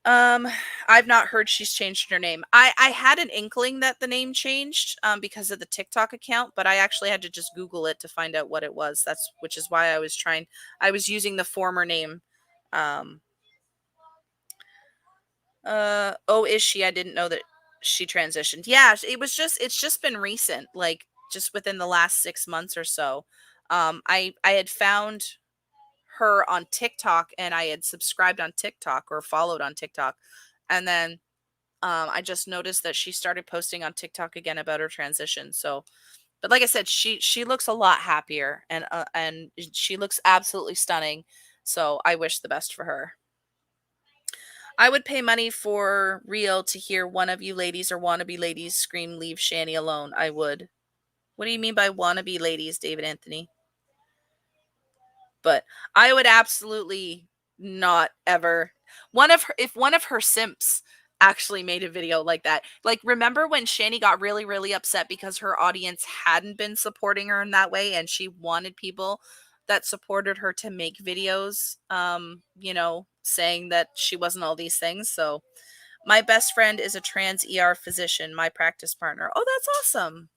I've not heard she's changed her name. I had an inkling that the name changed because of the TikTok account, but I actually had to just Google it to find out what it was. Which is why I was using the former name. Is she? I didn't know that she transitioned. Yeah, it's just been recent, like just within the last 6 months or so. I had found her on TikTok and I had subscribed on TikTok or followed on TikTok. And then I just noticed that she started posting on TikTok again about her transition. So, but like I said, she looks a lot happier and she looks absolutely stunning. So I wish the best for her. I would pay money for real to hear one of you ladies or wannabe ladies scream, "Leave Shanny alone." I would. What do you mean by wannabe ladies, David Anthony? But I would absolutely not ever if one of her simps actually made a video like that. Like, remember when Shanny got really, really upset because her audience hadn't been supporting her in that way and she wanted people that supported her to make videos, saying that she wasn't all these things. So my best friend is a trans ER physician, my practice partner. Oh, that's awesome.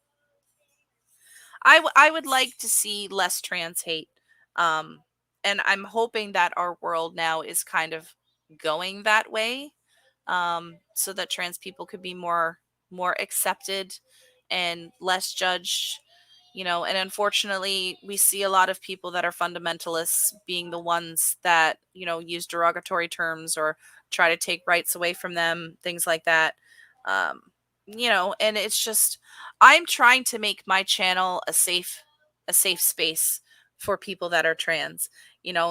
I would like to see less trans hate. And I'm hoping that our world now is kind of going that way, so that trans people could be more accepted and less judged. And unfortunately, we see a lot of people that are fundamentalists being the ones that, use derogatory terms or try to take rights away from them, things like that. And it's just, I'm trying to make my channel a safe space for people that are trans.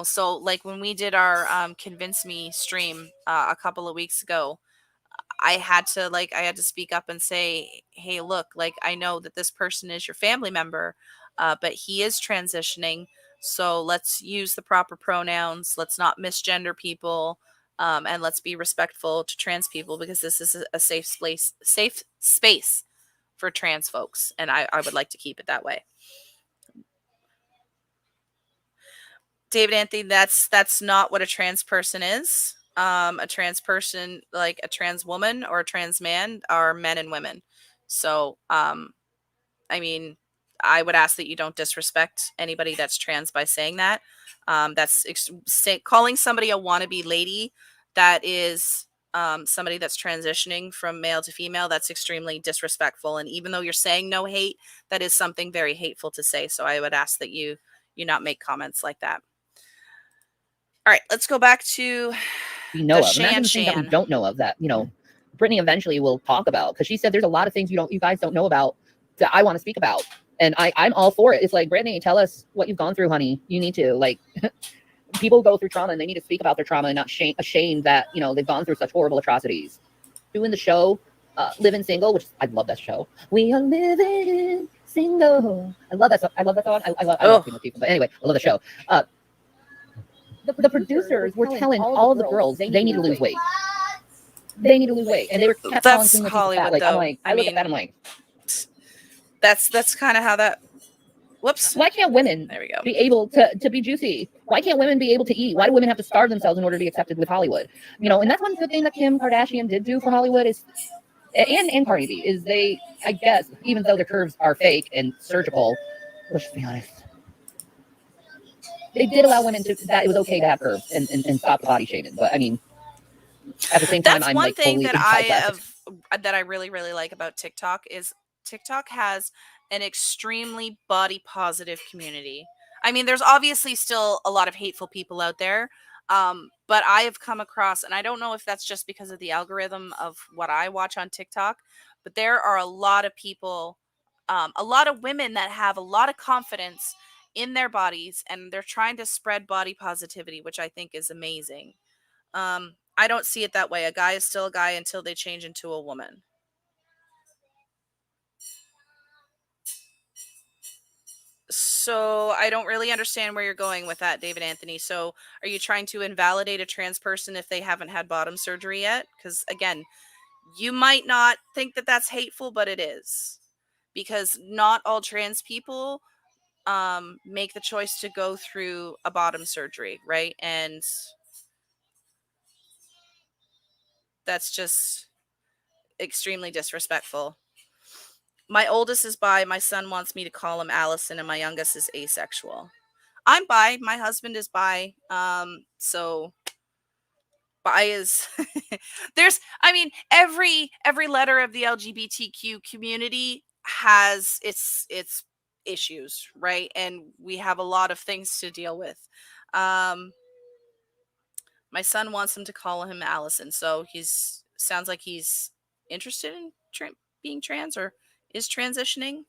So like when we did our Convince Me stream a couple of weeks ago, I had to speak up and say, hey, look, like, I know that this person is your family member, but he is transitioning. So let's use the proper pronouns. Let's not misgender people. And let's be respectful to trans people, because this is a safe space for trans folks. And I would like to keep it that way. David Anthony, that's not what a trans person is. A trans person, like a trans woman or a trans man, are men and women. So, I mean, I would ask that you don't disrespect anybody that's trans by saying that. Calling somebody a wannabe lady that is somebody that's transitioning from male to female, that's extremely disrespectful. And even though you're saying no hate, that is something very hateful to say. So I would ask that you not make comments like that. All right, let's go back to we know of. Imagine the things that we don't know of that, Brittany eventually will talk about, because she said there's a lot of things you guys don't know about that I want to speak about. And I'm all for it. It's like, Brittany, tell us what you've gone through, honey. You need to, like, people go through trauma and they need to speak about their trauma and not ashamed that, they've gone through such horrible atrocities. Doing the show, Living Single, which I love that show. We are living single. I love that song. I love single people. But anyway, I love the show. The producers were telling all of the girls they need to lose weight. They need to lose weight, and they were kept telling single people that. Like, I'm like, I look at that, I'm like, that's kind of how that. Whoops. Why can't women there we go. be able to be juicy? Why can't women be able to eat? Why do women have to starve themselves in order to be accepted with Hollywood? And that's one good thing that Kim Kardashian did do for Hollywood is, and Cardi B, is they, I guess, even though their curves are fake and surgical, let's be honest, they did allow women that it was okay to have curves and stop the body shaming. But I mean, At the same time, That's I'm one like thing totally that I anti-plastic. that I really really like about TikTok is TikTok has an extremely body positive community. I mean, there's obviously still a lot of hateful people out there, but I have come across, and I don't know if that's just because of the algorithm of what I watch on TikTok, but there are a lot of people, a lot of women that have a lot of confidence in their bodies, and they're trying to spread body positivity, which I think is amazing. I don't see it that way. A guy is still a guy until they change into a woman. So I don't really understand where you're going with that, David Anthony. So are you trying to invalidate a trans person if they haven't had bottom surgery yet? Because again, you might not think that that's hateful, but it is. Because not all trans people make the choice to go through a bottom surgery, right? And that's just extremely disrespectful. My oldest is bi. My son wants me to call him Allison, and my youngest is asexual. I'm bi. My husband is bi. So bi is there's. I mean, every letter of the LGBTQ community has its issues, right? And we have a lot of things to deal with. Um, my son wants him to call him Allison, so he's sounds like he's interested in being trans or is transitioning.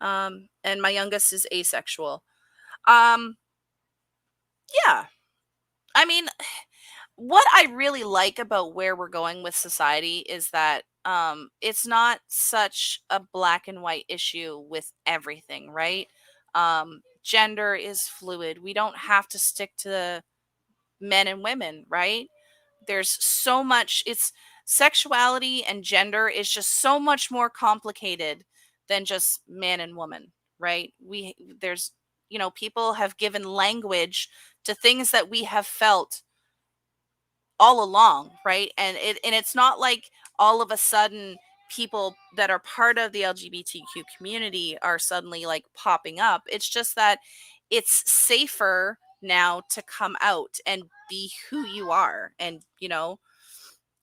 And my youngest is asexual. Um, yeah. I mean, what I really like about where we're going with society is that it's not such a black and white issue with everything, right? Gender is fluid. We don't have to stick to men and women, right? There's so much, it's sexuality and gender is just so much more complicated than just man and woman, right? There's, people have given language to things that we have felt all along, right? And it's not like all of a sudden people that are part of the LGBTQ community are suddenly like popping up. It's just that it's safer now to come out and be who you are. And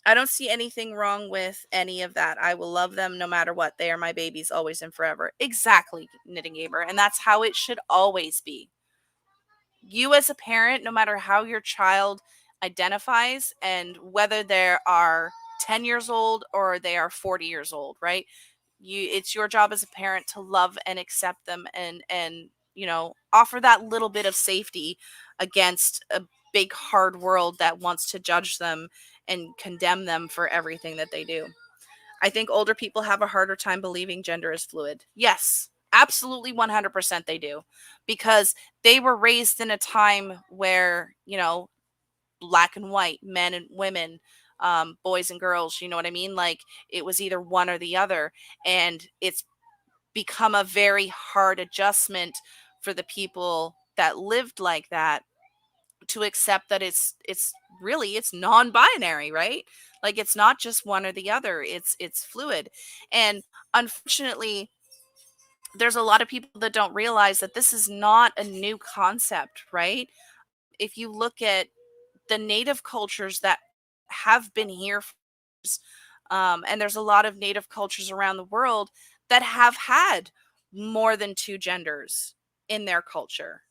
I don't see anything wrong with any of that. I will love them no matter what. They are my babies always and forever. Exactly, Knitting Gamer. And that's how it should always be. You as a parent, no matter how your child identifies and whether they are 10 years old or they are 40 years old, right? It's your job as a parent to love and accept them and offer that little bit of safety against a big hard world that wants to judge them and condemn them for everything that they do. I think older people have a harder time believing gender is fluid. Yes, absolutely 100% they do, because they were raised in a time where, black and white, men and women, boys and girls, you know what I mean? Like it was either one or the other. And it's become a very hard adjustment for the people that lived like that to accept that it's really it's non-binary, right? Like it's not just one or the other, it's fluid. And unfortunately, there's a lot of people that don't realize that this is not a new concept, right? If you look at the native cultures that have been here for years, and there's a lot of native cultures around the world that have had more than two genders in their culture,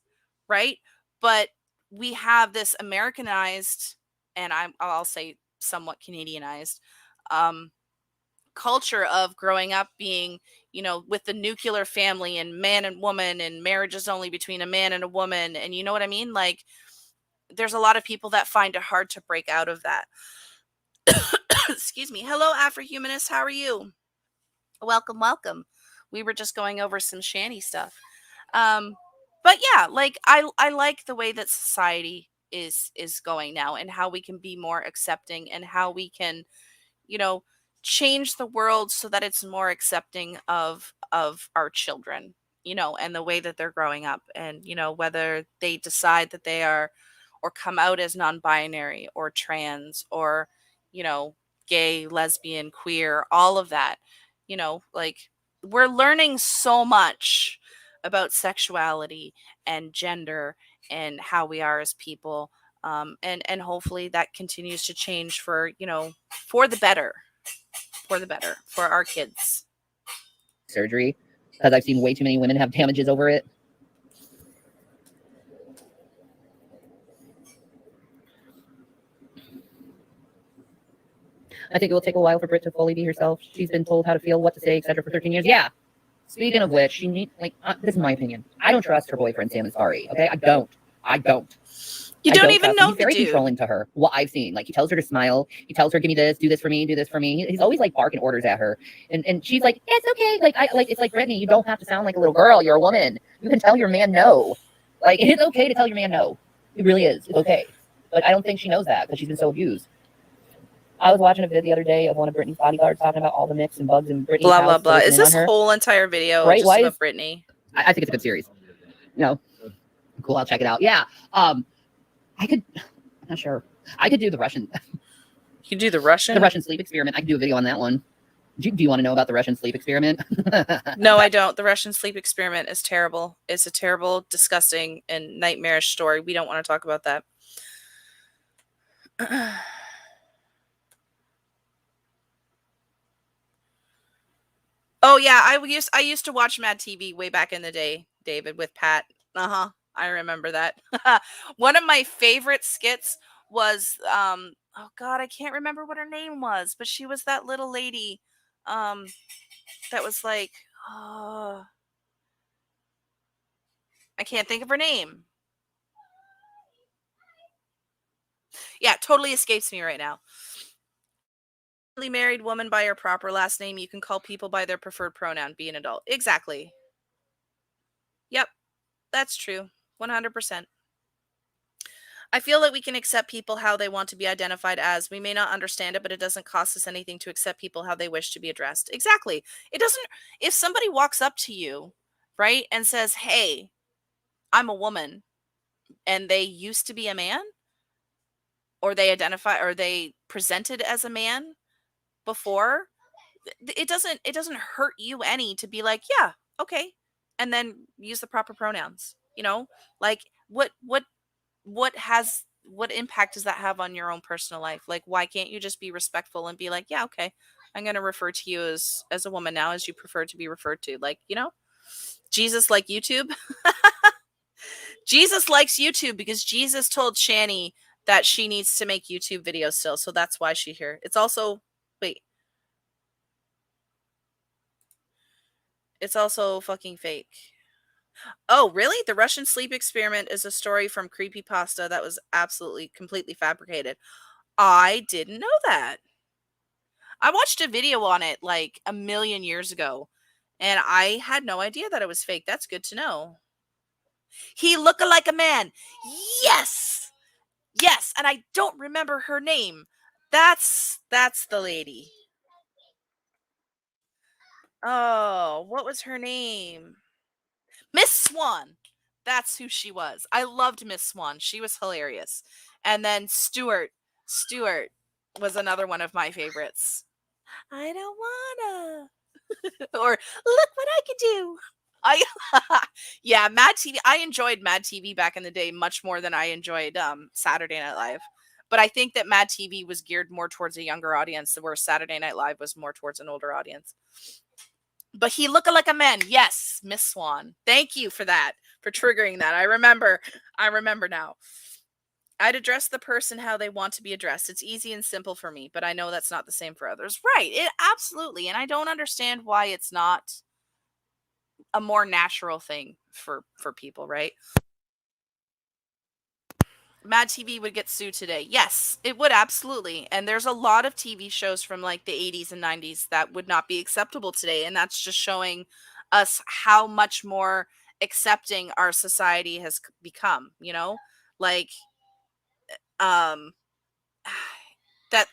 right? But we have this Americanized, and I'll say somewhat Canadianized, um, culture of growing up being, with the nuclear family and man and woman, and marriage is only between a man and a woman. And you know what I mean? Like, there's a lot of people that find it hard to break out of that. Excuse me. Hello, Afrohumanist. How are you? Welcome, welcome. We were just going over some Shanny stuff. Um, but yeah, like I like the way that society is going now, and how we can be more accepting, and how we can, you know, change the world so that it's more accepting of our children, and the way that they're growing up, and whether they decide that they are or come out as non-binary or trans or you know gay, lesbian, queer, all of that. Like, we're learning so much about sexuality and gender and how we are as people. And hopefully that continues to change for, you know, for the better for our kids. Surgery, because I've seen way too many women have damages over it. I think it will take a while for Britt to fully be herself. She's been told how to feel, what to say, etc. for 13 years. Yeah. Speaking of which, she needs, like, this is my opinion. I don't trust her boyfriend, Sam Asghari. Okay, I don't. You don't even know He's very the dude. controlling to her. What I've seen, like, he tells her to smile. He tells her, "Give me this, do this for me, do this for me." He's always like barking orders at her, and she's like, "It's okay." Like it's like, Brittany, you don't have to sound like a little girl. You're a woman. You can tell your man no. Like, it's okay to tell your man no. It really is. It's okay. But I don't think she knows that because she's been so abused. I was watching a video the other day of one of Brittany's bodyguards talking about all the nicks and bugs in Brittany's Blah, house. blah, blah. Is this her. whole entire video Right? just Why about is- Brittany? I think it's a good series. You know, cool. I'll check it out. Yeah. I'm not sure. I could do the Russian You do the Russian? sleep experiment. I could do a video on that one. Do you want to know about the Russian sleep experiment? No, I don't. The Russian sleep experiment is terrible. It's a terrible, disgusting, and nightmarish story. We don't want to talk about that. Oh yeah, I used to watch Mad TV way back in the day, David, with Pat. I remember that. One of my favorite skits was oh god, I can't remember what her name was, but she was that little lady that was like, oh, I can't think of her name. Yeah, totally escapes me right now. Married woman by her proper last name. You can call people by their preferred pronoun. Be an adult. Exactly. Yep, that's true. 100%. I feel that we can accept people how they want to be identified as. We may not understand it, but it doesn't cost us anything to accept people how they wish to be addressed. Exactly. It doesn't. If somebody walks up to you, right, and says, "Hey, I'm a woman," and they used to be a man, or they presented as a man before, it doesn't hurt you any to be like, yeah, okay, and then use the proper pronouns, you know, like what impact does that have on your own personal life? Like, why can't you just be respectful and be like, yeah, okay, I'm going to refer to you as a woman now, as you prefer to be referred to? Like, you know, Jesus like YouTube. Jesus likes YouTube because Jesus told Shanny that she needs to make YouTube videos still, so that's why she's here. It's also, wait, it's also fucking fake. Oh, really? The Russian sleep experiment is a story from creepypasta that was absolutely, completely fabricated. I didn't know that. I watched a video on it like a million years ago, and I had no idea that it was fake. That's good to know. He looked like a man. Yes! Yes, and I don't remember her name. That's the lady. Oh, what was her name? Miss Swan. That's who she was. I loved Miss Swan. She was hilarious. And then Stuart was another one of my favorites. I don't wanna. Or look what I could do. I yeah, Mad TV. I enjoyed Mad TV back in the day much more than I enjoyed Saturday Night Live. But I think that Mad TV was geared more towards a younger audience, where Saturday Night Live was more towards an older audience. But he looked like a man. Yes, Miss Swan. Thank you for that, for triggering that. I remember now. I'd address the person how they want to be addressed. It's easy and simple for me, but I know that's not the same for others. Right. It absolutely. And I don't understand why it's not a more natural thing for people, right? Mad TV would get sued today. Yes, it would, absolutely. And there's a lot of TV shows from like the 80s and 90s that would not be acceptable today. And that's just showing us how much more accepting our society has become, you know? Like, that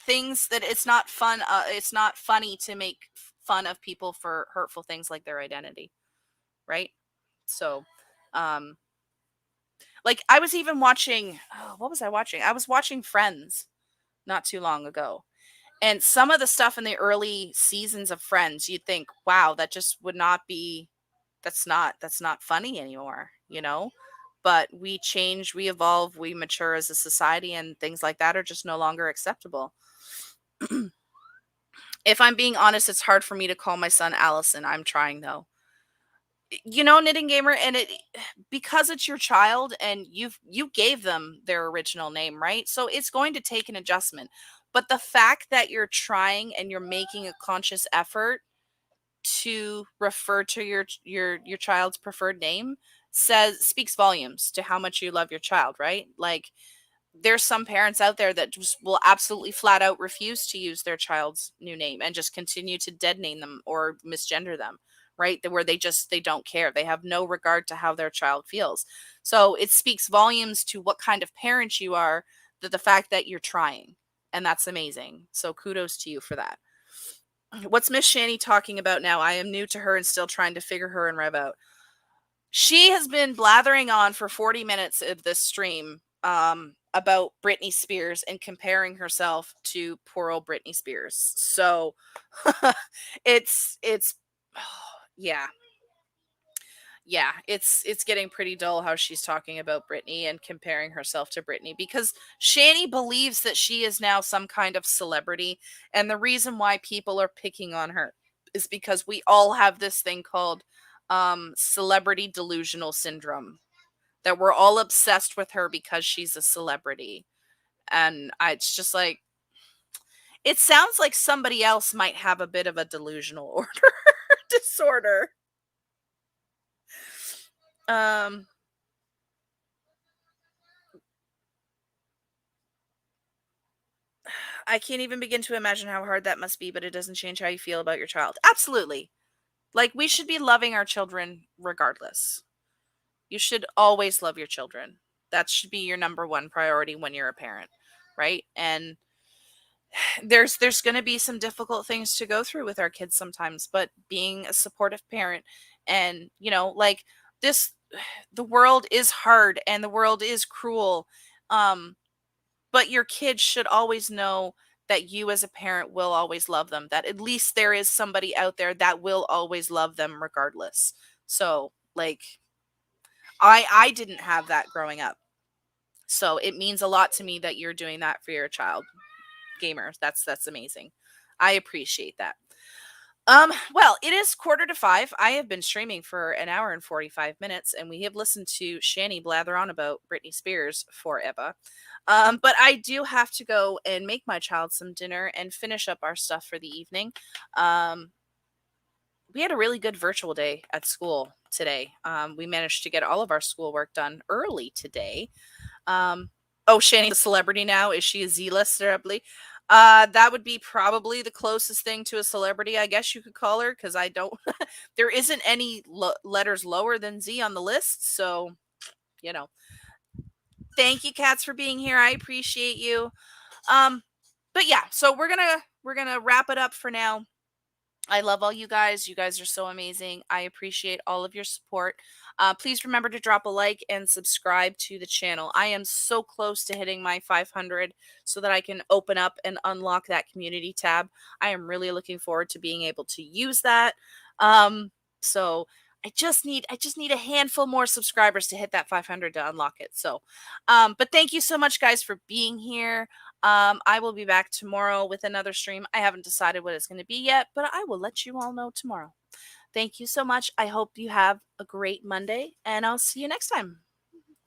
things that it's not fun, it's not funny to make fun of people for hurtful things like their identity, right? So, like, I was even watching, what was I watching? I was watching Friends not too long ago. And some of the stuff in the early seasons of Friends, you'd think, wow, that just would not be, that's not funny anymore, you know? but we change, we evolve, we mature as a society, and things like that are just no longer acceptable. If I'm being honest, it's hard for me to call my son Allison. I'm trying though. Knitting gamer, and it because it's your child and you gave them their original name, right? So it's going to take an adjustment. But the fact that you're trying and you're making a conscious effort to refer to your child's preferred name speaks volumes to how much you love your child, right? Like, there's some parents out there that just will absolutely flat out refuse to use their child's new name and just continue to dead name them or misgender them, right? Where they don't care. They have no regard to how their child feels. So it speaks volumes to what kind of parent you are, that the fact that you're trying, and that's amazing. So kudos to you for that. What's Miss Shanny talking about now? I am new to her and still trying to figure her and Rev out. She has been blathering on for 40 minutes of this stream about Britney Spears and comparing herself to poor old Britney Spears. So it's yeah. Yeah, it's getting pretty dull how she's talking about Britney and comparing herself to Britney, because Shanny believes that she is now some kind of celebrity, and the reason why people are picking on her is because we all have this thing called celebrity delusional syndrome, that we're all obsessed with her because she's a celebrity. And it's just like, it sounds like somebody else might have a bit of a delusional order disorder. I can't even begin to imagine how hard that must be, but it doesn't change how you feel about your child. Absolutely. Like, we should be loving our children regardless. You should always love your children. That should be your number one priority when you're a parent, right? And there's going to be some difficult things to go through with our kids sometimes, but being a supportive parent, and like, this, the world is hard and the world is cruel, but your kids should always know that you as a parent will always love them, that at least there is somebody out there that will always love them regardless. So, like, I didn't have that growing up, so it means a lot to me that you're doing that for your child. Gamer, that's amazing. I appreciate that. Well, it is 4:45. I have been streaming for an hour and 45 minutes, and we have listened to Shanny blather on about Britney Spears forever. But I do have to go and make my child some dinner and finish up our stuff for the evening. We had a really good virtual day at school today. We managed to get all of our schoolwork done early today. Oh, Shanny's a celebrity now. Is she a Z-list celebrity? That would be probably the closest thing to a celebrity, I guess you could call her, because I don't, there isn't any letters lower than Z on the list. So, thank you, Cats, for being here. I appreciate you. But yeah, so we're gonna wrap it up for now. I love all you guys. You guys are so amazing. I appreciate all of your support. Please remember to drop a like and subscribe to the channel. I am so close to hitting my 500 so that I can open up and unlock that community tab. I am really looking forward to being able to use that. So I just need a handful more subscribers to hit that 500 to unlock it. So, but thank you so much, guys, for being here. I will be back tomorrow with another stream. I haven't decided what it's going to be yet, but I will let you all know tomorrow. Thank you so much. I hope you have a great Monday, and I'll see you next time.